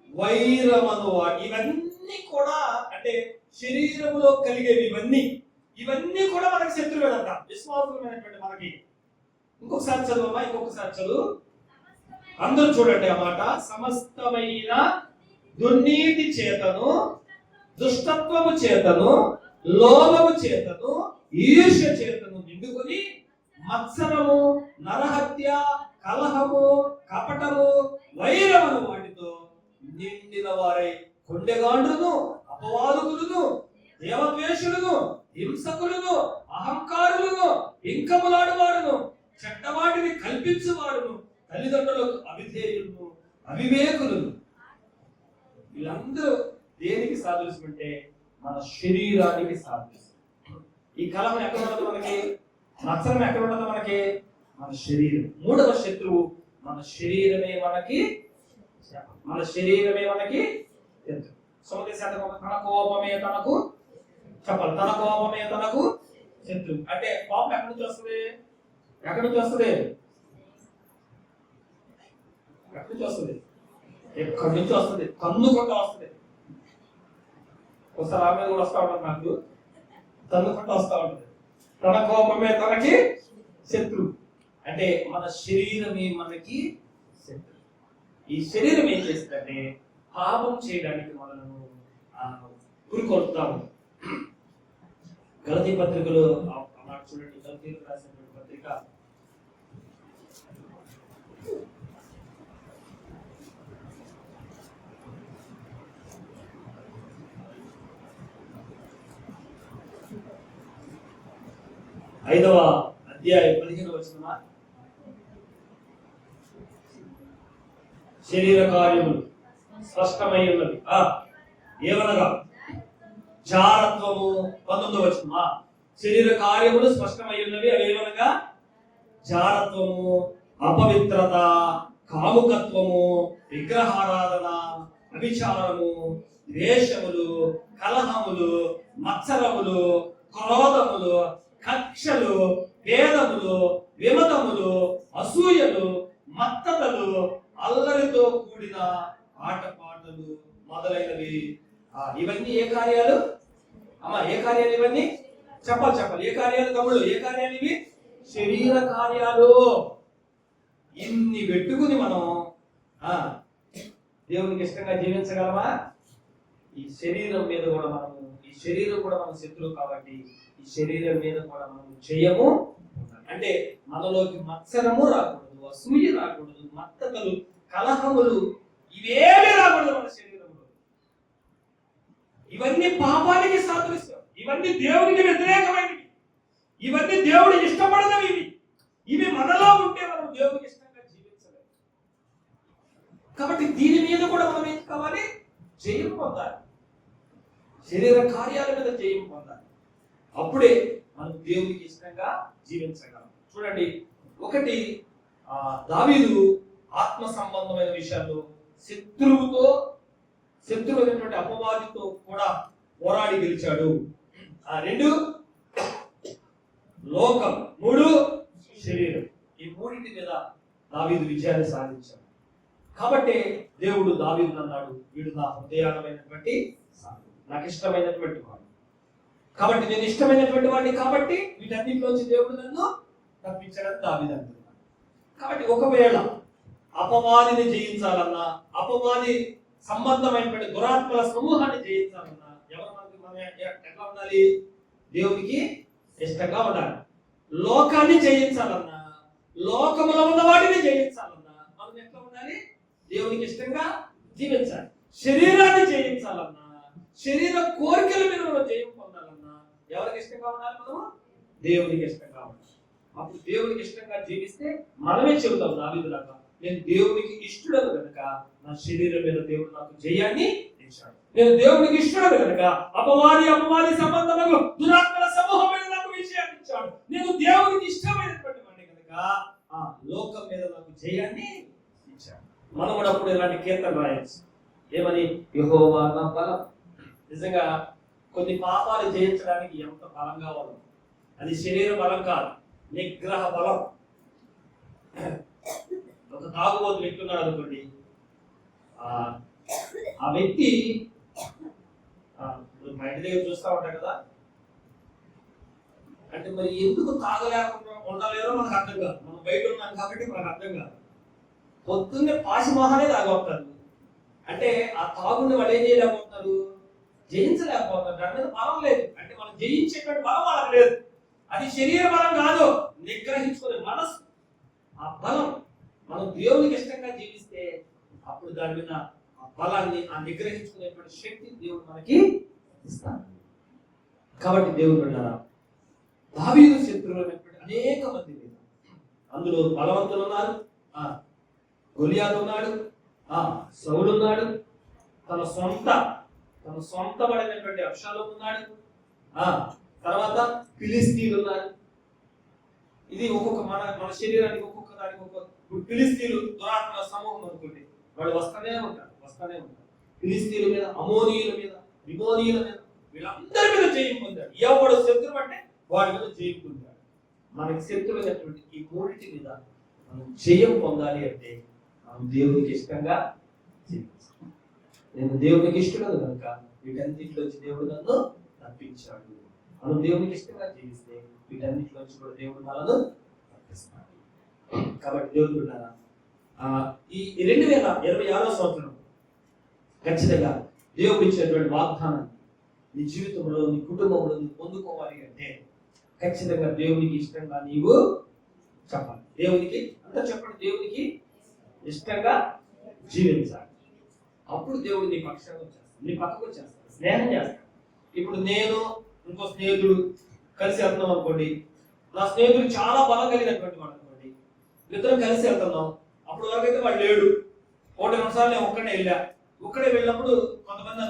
వైరమను, ఇవన్నీ కూడా అంటే శరీరములో కలిగేవి. ఇవన్నీ కూడా మనకి శత్రువులంట, విశ్వాసమైనటువంటి మనకి. ఇంకొకసారి చదువు. అందరూ చూడండి ఆ మాట. సమస్తమైన దుర్నీతి చేతను, దుష్టత్వము చేతను, లోభము చేతను, ఈర్ష్య చేతను నిండుకొని మత్సరము, నరహత్య, కలహము, కపటము, వైరమును వాటితో నిండిన వారై కొండెగాండ్రును, అపవాదుకులను, దేవద్వేషులను, హింసకులను, అహంకారులను, ఇంకములాడు వారును, చెడ్డవాటిని కల్పించువారును, తల్లిదండ్రులకు అవిధేయులను, అవివేకులను. వీళ్ళందరూ దేనికి సాదృశ్యం అంటే మన శరీరానికి సాదృశ్యం. ఈ కలం ఎక్కడ ఉండదు మనకి, మత్సరం ఎక్కడ ఉండదు మనకి, మన శరీరం. మూడవ శత్రువు మన శరీరమే మనకి సుమతి శతకం. తన కోపమే తనకు చెప్పాలి, తన కోపమే తనకు శత్రువు. అంటే కోపం ఎక్కడి నుంచి వస్తుంది, ఎక్కడి నుంచి వస్తుంది, ఎక్కడి నుంచి వస్తుంది, ఎక్కడి నుంచి వస్తుంది, తన్నుకుంటూ వస్తుంది. ఒకసారి ఆమె కూడా వస్తూ ఉంటుంది, నాకు తన్నుకుంటూ వస్తూ ఉంటుంది. తన కోపమే తనకి శత్రువు. అంటే మన శరీరమే మనకి శత్రువు. ఈ శరీరం ఏం చేస్తుందంటే పాపం చేయడానికి మనను పురికొల్పుతాము. గలతీ పత్రికలో చూడండి, గలతీలకు రాసినటువంటి పత్రిక 5వ అధ్యాయం 15వ వచనం. శరీర కార్యములు స్పష్టమై ఉన్నవి, ఏమనగా జారత్వము. 19వ వచనం. శరీర కార్యములు స్పష్టమై ఉన్నవి, అవేమనగా జారత్వము, అపవిత్రత, కాముకత్వము, విగ్రహారాధన, అభిచారము, ద్వేషములు, కలహములు, మత్సరములు, క్రోధములు, కక్షలు, భేదములు, విమతములు, అసూయలు, మత్తతలు, అల్లరితో కూడిన ఆటపాటలు మొదలైనవి. ఇవన్నీ ఏ కార్యాలు అమ్మా, ఏ కార్యాలు ఇవన్నీ? చెప్పాలి. ఏ కార్యాలు తమ్ముళ్ళు, ఏ కార్యాలు ఇవి? శరీర కార్యాలు. ఇన్ని పెట్టుకుని మనం దేవునికి ఇష్టంగా జీవించగలమా? ఈ శరీరం మీద కూడా మనము, ఈ శరీరం కూడా మన శత్రువు కాబట్టి ఈ శరీరం మీద కూడా మనం చేయము. అంటే మనలోకి మత్సరము రాకూడదు, అసూయ రాకూడదు, మత్తతలు, కలహములు ఇవేమీ రాకూడదు మన శరీరంలో. ఇవన్నీ పాపానికి సాదృశ్యం, ఇవన్నీ దేవునికి వ్యతిరేకమైనవి, ఇవన్నీ దేవుడు ఇష్టపడనివి. ఇవి మనలో ఉంటే మనం దేవునికి ఇష్టంగా జీవించలేము. కాబట్టి దీని మీద కూడా మనం ఏం కావాలి? జయం పొందాలి. శరీర కార్యాల మీద జయం పొందాలి. అప్పుడే మనం దేవునికి ఇష్టంగా జీవించగలం. చూడండి, ఒకటి దావీదు ఆత్మ సంబంధమైన విషయాల్లో శత్రువైనటువంటి అపవాదితో కూడా పోరాడి గెలిచాడు. 2 లోకం, 3 శరీరం. ఈ మూడింటి మీద దావీదు విజయాన్ని సాధించాడు. కాబట్టి దేవుడు దావీదును అన్నాడు, వీడు నా హృదయాలమైనటువంటి, నాకు ఇష్టమైనటువంటి వాడు. కాబట్టి నేను ఇష్టమైనటువంటి వాడిని కాబట్టి వీటన్నిటిలోంచి దేవుడు నన్ను తప్పించడానికి దావీదు అంటున్నాడు. కాబట్టి ఒకవేళ అపవాదిని జయించాలన్నా, అపవాది సంబంధమైనటువంటి దురాత్మల సమూహాన్ని జయించాలన్నా మనం ఎట్లా ఉండాలి? దేవునికి ఇష్టంగా ఉండాలి. లోకాన్ని జయించాలన్నా, లోకములో ఉన్న వాటిని జయించాలన్నా మనం ఎట్లా ఉండాలి? దేవునికి ఇష్టంగా జీవించాలి. శరీరాన్ని జయించాలన్నా, శరీర కోరికల మీద మనం జయం పొందాలన్నా ఎవరికి ఇష్టంగా ఉండాలి? మనము దేవునికి ఇష్టంగా ఉండాలి. అప్పుడు దేవునికి ఇష్టంగా జీవిస్తే మనమే చెబుతాం దావీదులాగా, నేను దేవునికి ఇష్టడను కనుక నా శరీరం మీద దేవుడు నాకు జయాన్ని ఇచ్చాడు. నేను దేవునికి ఇష్టడను కనుక అపవాది సంబంధము దురాత్మల సమూహం మీద నాకు విజయాన్ని ఇచ్చాడు. నేను దేవునికి ఇష్టమైనటువంటి వాడిని కనుక ఆ లోకం మీద నాకు జయాన్ని ఇచ్చాడు. మనం కూడా అప్పుడు ఇలాంటి కీర్తన రాయొచ్చు. ఏమని? యెహోవా నా బలం. నిజంగా కొన్ని పాపాలు జయించడానికి ఎంత బలం కావాలో, అది శరీర బలం కాదు, నిగ్రహ బలం. ఒక తాగుబోతు వ్యక్తి ఉన్నాడు అనుకోండి, ఆ వ్యక్తి మా ఇంటి దగ్గర చూస్తూ ఉంటాం కదా, అంటే మరి ఎందుకు తాగలేకుండా ఉండలేరో మనకు అర్థం కాదు. మనం బయట ఉన్నాం కాబట్టి మనకు అర్థం కాదు. పొద్దున్నే పాసిమోహానే తాగొస్తారు. అంటే ఆ తాగుని వాళ్ళు ఏం చేయలేకపోతున్నారు? జయించలేకపోతున్నారు. దాని మీద బలం లేదు. అంటే మనం జయించేటువంటి బలం వాళ్ళకి లేదు. అది శరీర బలం కాదు, నిగ్రహించుకునే మనసు, ఆ బలం. మనం దేవునికి ఇష్టంగా జీవిస్తే అప్పుడు దాని మీద ఆ బలాన్ని, ఆ నిగ్రహించుకునేటువంటి శక్తి దేవుడు మనకి ఇస్తాడు. కాబట్టి దేవుడు బిడ్డలారా, దావీదు శత్రువులైనటువంటి అనేక మంది మీద, అందులో బలవంతులు ఉన్నారు, గొలియాతు ఉన్నాడు, సౌలు ఉన్నాడు, తన సొంతబడినటువంటి అబ్షాలోము ఉన్నాడు, తర్వాత ఫిలిస్తీన్లు ఉన్నారు. ఇది ఒక్కొక్క మన శరీరానికి ఒక్కొక్క దానికి ఒక్కొక్క ఫిలిస్తీన్లు దురాత్మల సమూహం అనుకోండి, వాళ్ళు వస్తూనే ఉంటారు. ఫిలిస్తీన్ల మీద, అమోనీయుల మీద, రిమోనీయుల మీద, వీళ్ళందరి మీద జయం పొందాడు. ఎవడు శత్రువు అంటే వాడి మీద జయం పొందాడు. మనకి శత్రువైనటువంటి ఈ మూడింటి మీద మనం జయం పొందాలి అంటే మనం దేవునికి ఇష్టంగా జీవించాలి. నేను దేవునికి ఇష్టం కనుక వీటన్నిటిలోంచి దేవుడు నన్ను తప్పించాడు. మనం దేవునికి ఇష్టంగా జీవిస్తే వీటన్నిటిలోంచి కూడా దేవుడు మనను తప్పిస్తాడు. కాబట్టి దేవుడు ఉన్నారా, ఈ 2026వ సంవత్సరం ఖచ్చితంగా దేవుడు ఇచ్చినటువంటి వాగ్దానాన్ని నీ జీవితంలో, నీ కుటుంబంలో నువ్వు పొందుకోవాలి అంటే ఖచ్చితంగా దేవునికి ఇష్టంగా నీవు చెప్పాలి. దేవునికి అంతా చెప్పండి, దేవునికి ఇష్టంగా జీవించాలి. అప్పుడు దేవుడు నీ పక్షంగా వచ్చేస్తాడు, నీ పక్కకు వచ్చేస్తాడు, స్నేహం చేస్తాడు. ఇప్పుడు నేను ఇంకో స్నేహితుడు కలిసి వెళ్తున్నాం అనుకోండి, నా స్నేహితుడు చాలా బలం కలిగినటువంటి వాడు అనుకోండి, ఇద్దరం కలిసి వెళ్తున్నాం. అప్పుడు వరకైతే వాడు లేడు, 1-2 సార్లు నేను ఒక్కడే వెళ్ళినప్పుడు కొంతమంది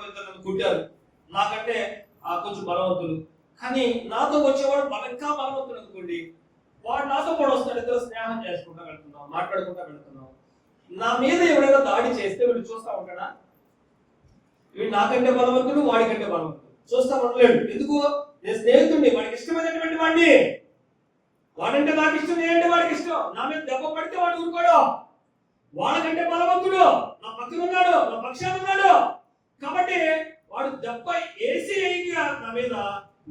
ఇద్దరు కుట్టారు, నాకంటే కొంచెం బలవంతులు. కానీ నాతో వచ్చేవాడు ఇంకా బలవంతుడు అనుకోండి, వాడు నాతో కూడా వస్తాడు. ఇద్దరు స్నేహం చేసుకుంటా వెళ్తున్నాం, మాట్లాడుకుంటా వెళ్తున్నాం. నా మీద ఎవరైనా దాడి చేస్తే వీడు చూస్తా ఉంటాడా? వీడు నాకంటే బలవంతుడు, వాడికంటే బలవంతుడు, చూస్తా ఉండలేడు. ఎందుకు? నేను స్నేహితుడిని, వాడికి ఇష్టమైనటువంటి వాడిని, వాడంటే నాకు ఇష్టం, నేనంటే వాడికి ఇష్టం. నా మీద దెబ్బ పడితే వాడు ఊరుకోడు, వాడికంటే బలవంతుడు నా పక్కన ఉన్నాడు, నా పక్షాన ఉన్నాడు. కాబట్టి వాడు దెబ్బ వేసి నా మీద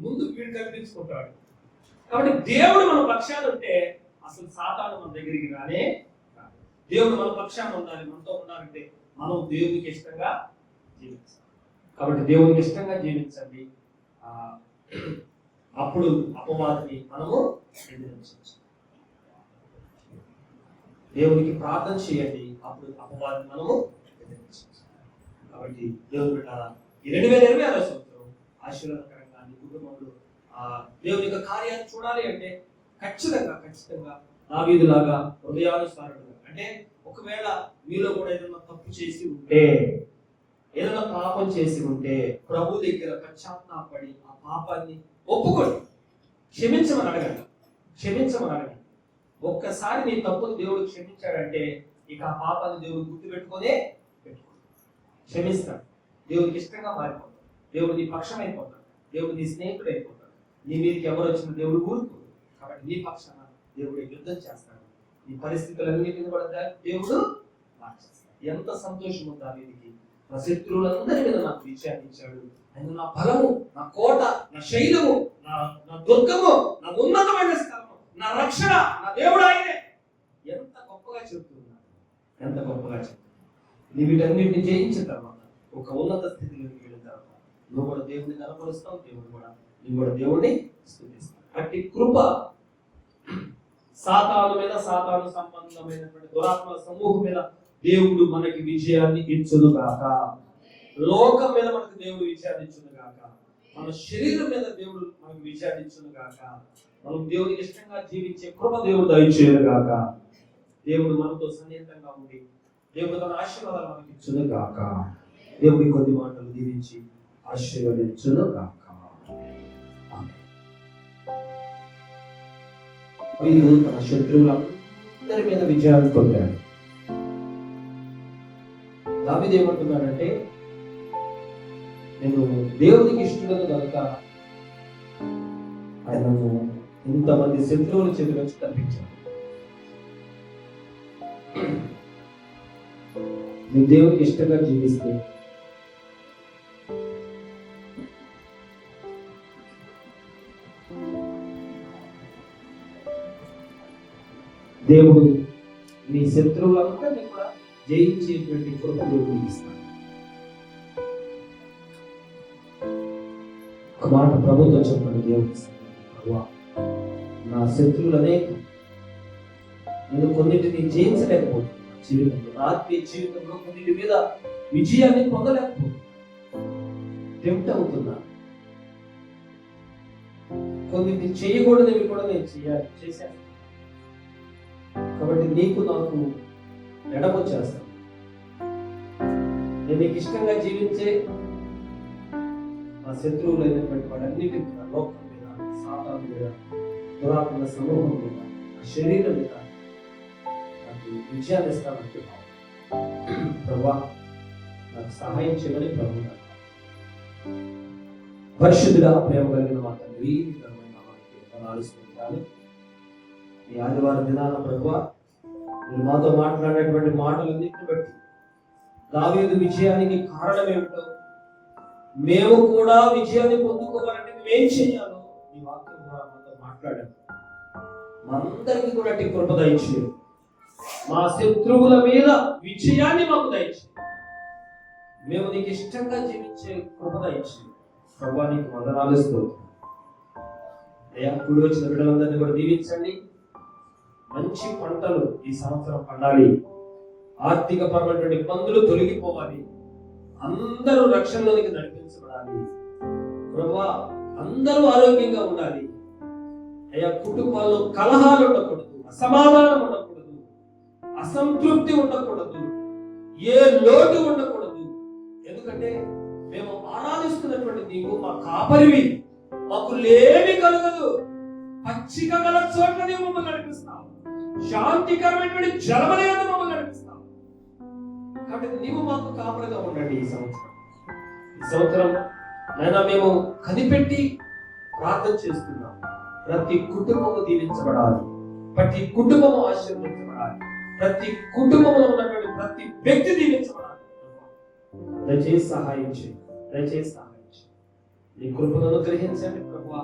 ముందు వీడు కనిపించుకుంటాడు. కాబట్టి దేవుడు మన పక్షాన ఉంటే అసలు సాతాను మన దగ్గరికి రానే. దేవుడు మన పక్షాన ఉండాలి, మనతో ఉండాలంటే మనం దేవునికి ఇష్టంగా జీవించాలి. కాబట్టి దేవునికి ఇష్టంగా జీవించండి, అప్పుడు అపవాదిని మనము ఎదిరించవచ్చు. దేవునికి ప్రార్థన చేయండి, అప్పుడు అపవాదిని మనము ఎదిరించవచ్చు. కాబట్టి దేవుడు బిడ్డలారా, ఈ 2026వ సంవత్సరం ఆశీర్వాదకరంగా నీ కుటుంబంలో దేవుని యొక్క కార్యాన్ని చూడాలి అంటే ఖచ్చితంగా దావీదులాగా హృదయానుసారుడుగా, అంటే ఒకవేళ మీలో కూడా ఏదైనా తప్పు చేసి ఉంటే, ఏదైనా పాపం చేసి ఉంటే ప్రభు దగ్గర పశ్చాత్తాపడి ఆ పాపాన్ని ఒప్పుకోండి, క్షమించమని అడగండి. ఒక్కసారి నీ తప్పును దేవుడు క్షమించాడంటే ఇక ఆ పాపాన్ని దేవుడు గుర్తుపెట్టుకోనే క్షమిస్తాడు. దేవుడికి ఇష్టంగా మారిపోతాడు, దేవుడు నీ పక్షం అయిపోతాడు, దేవుడు నీ స్నేహితుడు అయిపోతాడు. నీ మీదకి ఎవరు వచ్చిన దేవుడు ఊరుకోడు. కాబట్టి నీ పక్షాన దేవుడు యుద్ధం చేస్తాడు, నీ పరిస్థితులన్నిటిని కూడా దేవుడు మార్చేస్తాడు. ఎంత సంతోషం ఉందా వీరికి, నా శత్రువులందరి మీద నాకు విజయాన్ని ఇచ్చాడు, ఆయన నా బలము, నా కోట, నా శైలము, నా దుర్గము, నా ఉన్నతమైన స్థలము, నా రక్షణ, నా దేవుడు ఆయనే. ఎంత గొప్పగా చెప్తున్నాడు. నీ వీటన్నిటిని జయించిన తర్వాత ఒక ఉన్నత స్థితిలోకి వెళ్ళిన తర్వాత నువ్వు కూడా దేవుడిని కనపరుస్తావు, నువ్వు కూడా దేవుడిని స్తుతిస్తావు. అట్టి కృప సాతాను మీద, సాతాను సంబంధమైనటువంటి దురాత్మల సమూహం మీద దేవుడు మనకి విజయాన్ని ఇచ్చును గాక. లోకం మీద మనకు దేవుడు విజయాన్ని ఇచ్చును గాక. మన శరీరం మీద దేవుడు మనకు విజయాన్ని ఇచ్చును గాక. మనం దేవునికి ఇష్టంగా జీవించే కృప దేవుడు దయచేయను గాక. దేవుడు మనతో సన్నిహితంగా ఉండి దేవుడు తన ఆశీర్వాదాలు మనకి ఇచ్చును గాక. దేవుడి కొద్ది మాటలు దీవించి ఆశీర్వదించును గాక. వీరు తన శత్రువులందరి మీద విజయాన్ని పొందారు. దావీదు ఏమంటున్నాడంటే, నేను దేవునికి ఇష్టడను కనుక ఆయనను ఇంతమంది శత్రువుల చేతి నుంచి తప్పించాను. నువ్వు దేవునికి ఇష్టంగా జీవిస్తే దేవుడు నీ శత్రువులందరినీ కూడా జయించేటువంటి కృప దేవుడు ఇస్తాడు. ఒక మాట ప్రభుత్వం చెప్పండి, దేవుడు ప్రభువా, నా శత్రువులు అనేక, నేను కొన్నిటిని జయించలేకపోతున్నాను జీవితంలో, ఆత్మీయ జీవితంలో కొన్నిటి మీద విజయాన్ని పొందలేకపోతున్నా, టెంప్ట్ అవుతున్నా. కొన్ని చేయకూడనివి కూడా నేను చేశాను. కాబట్టి నీకు నాకు ఎడమ చేస్తాను. నేను నీకు ఇష్టంగా జీవించే ఆ శత్రువులైనటువంటి వాడన్నిటి మీద, లోకం మీద, సాతాను మీద, దురాత్మల సమూహం మీద, శరీరం మీద నాకు విజయాన్ని ఇస్తానంటున్నావు. ప్రభువా నాకు సహాయం చేయమని ప్రభు పరిశుద్ధుడా, ప్రేమ కలిగిన మా తండ్రి, ఈ ఆదివారం దినాన ప్రభువా మీరు మాతో మాట్లాడేటువంటి మాటలన్నింటిని బట్టి దావీదు విజయానికి కారణం ఏమిటో, మేము కూడా విజయాన్ని పొందుకోవాలంటే మేమేం చేయాలో ఈ వాక్యం ద్వారా మాతో మాట్లాడాము. మా అందరికీ కూడా కృప దయచేయండి. మా శత్రువుల మీద విజయాన్ని మాకు దయచేయండి. మేము నీకు ఇష్టంగా జీవించే కృప దయచేయండి. ప్రభువా నీకు వందనాలు స్తోత్రం. అయ్యా, కూడి వచ్చిన బిడ్డలందరినీ కూడా దీవించండి. మంచి పంటలు ఈ సంవత్సరం పండాలి. ఆర్థిక పరమైనటువంటి ఇబ్బందులు తొలగిపోవాలి. అందరూ రక్షణలోనికి నడిపించబడాలి. ప్రభువా అందరూ ఆరోగ్యంగా ఉండాలి. అయ్యా, కుటుంబాల్లో కలహాలు ఉండకూడదు, అసమాధానం ఉండకూడదు, అసంతృప్తి ఉండకూడదు, ఏ లోటు ఉండకూడదు. ఎందుకంటే మేము ఆరాధిస్తున్నటువంటి నీవు మా కాపరివి. మాకు లేమి కలగదు. పచ్చిక గల చోట్ల నీవు మమ్మల్ని నడిపిస్తావు. శాంతికరమైనటువంటి జలమనేది మమ్మల్ని నడిపిస్తావు. కాబట్టి నీవు మాకు కాపరిగా ఉండండి. ఈ సంవత్సరం నైనా మేము కనిపెట్టి ప్రార్థన చేస్తున్నాం. ప్రతి కుటుంబము దీవించబడాలి, ప్రతి కుటుంబము ఆశీర్వదించబడాలి, ప్రతి కుటుంబంలో ఉన్నటువంటి ప్రతి వ్యక్తి దీవించబడాలి. దయచేసి సహాయం చేయి, దయచేసి సహాయం చేయి. నీ కృపను అనుగ్రహించండి ప్రభువా.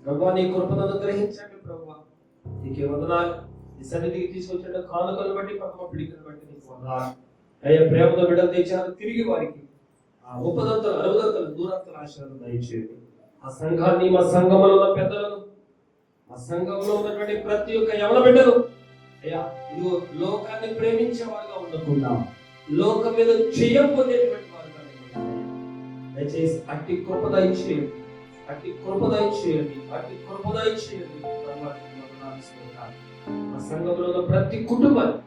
ప్రభువా నీ కృపను అనుగ్రహించండి ప్రభువా. నీకే వందనాలు. ఈ సన్నిధికి తీసుకొచ్చిన కానుకలు బట్టి, ప్రథమ పిడికలు బట్టి నీకు వందనాలు. అయ్యా, ప్రేమతో బిడ్డలు తెచ్చారు. తిరిగి వారికి ఆ ఉపదంతలు, అరుదంతలు, దూరంతలు ఆశీర్వాదం దయచేయండి. ఆ సంఘాన్ని, మా సంఘంలో ఉన్న పెద్దలను, ఆ సంఘంలో ఉన్నటువంటి ప్రతి ఒక్క యవన బిడ్డలు అయ్యా, ఇదిగో లోకాన్ని ప్రేమించే వారుగా ఉండకుండా లోకం మీద జయం పొందేటువంటి వారుగా దయచేసి అట్టి కృప దయచేయండి, అట్టి కృప దయచేయండి, అట్టి కృప దయచేయండి. మా సంఘంలో ఉన్న ప్రతి కుటుంబాన్ని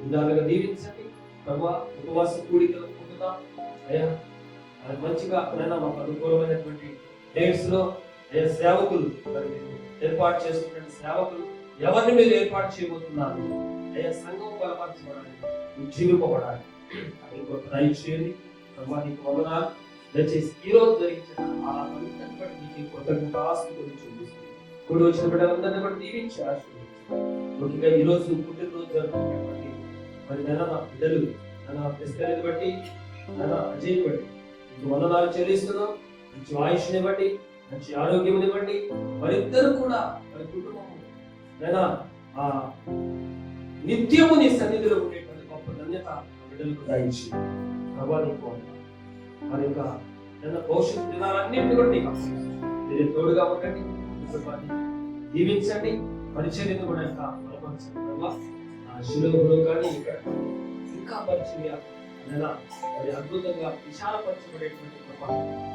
విధాలుగా దీవించండి ప్రభువా. ఉపవాస కూడికలు పొందుదాం అయ్యా. మంచిగా అయినా మాకు అనుకూలమైనటువంటి డేట్స్ లో సేవకులు ఏర్పాటు చేసుకున్న సేవకులు ఎవరిని మీరు ఏర్పాటు చేయబోతున్నారు అయ్యా. సంఘం బలపరచబడాలి, ఉజ్జీవింపబడాలి. అది గొప్ప దయచేయండి ప్రభువా. నీకు వందనాలు. దయచేసి ఈ రోజు జరిగించిన నీకు కృతజ్ఞతాస్తుతులు చూపిస్తుంది. కూడి వచ్చిన బిడ్డలందరినీ కూడా దీవించి ఆశీర్వదించండి. ముఖ్యంగా ఈ రోజు పుట్టినరోజు జరుపుకునేటువంటి మరి నా బిడ్డలు క్రిస్తల్ని బట్టి, అజయ్ బట్టి నీకు వందనాలు చెల్లిస్తున్నాం. మంచి ఆయుష్ని బట్టి, మంచి ఆరోగ్యం ఇవ్వండి. వారిద్దరు కూడా వారి కుటుంబం నిత్యము నీ సన్నిధిలో ఉండేటువంటి గొప్ప ధన్యత బిడ్డలకు దయచి ప్రభా నీకు వారి యొక్క భవిష్యత్తు దినాలన్నింటినీ కూడా నీకు మీరు తోడుగా ఉండండి. కుటుంబాన్ని దీవించండి. పరిచర్యను కూడా ఇంకా బలపరచండి ప్రభా. శిలోగులో కానీ ఇక్కడ ఇంకా పరిచర్య మరి అద్భుతంగా విశాలపరచబడేటువంటి ప్రభా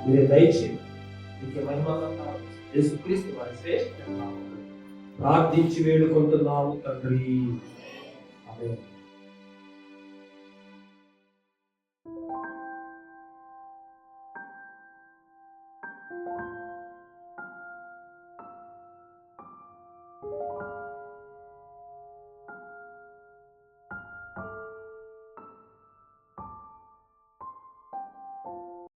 మీరే దయచేయండి. మీకు మహిమలంతా యేసుక్రీస్తు వారి శ్రేష్ఠ ప్రార్థించి వేడుకుంటున్నాము తండ్రి. ఆమేన్.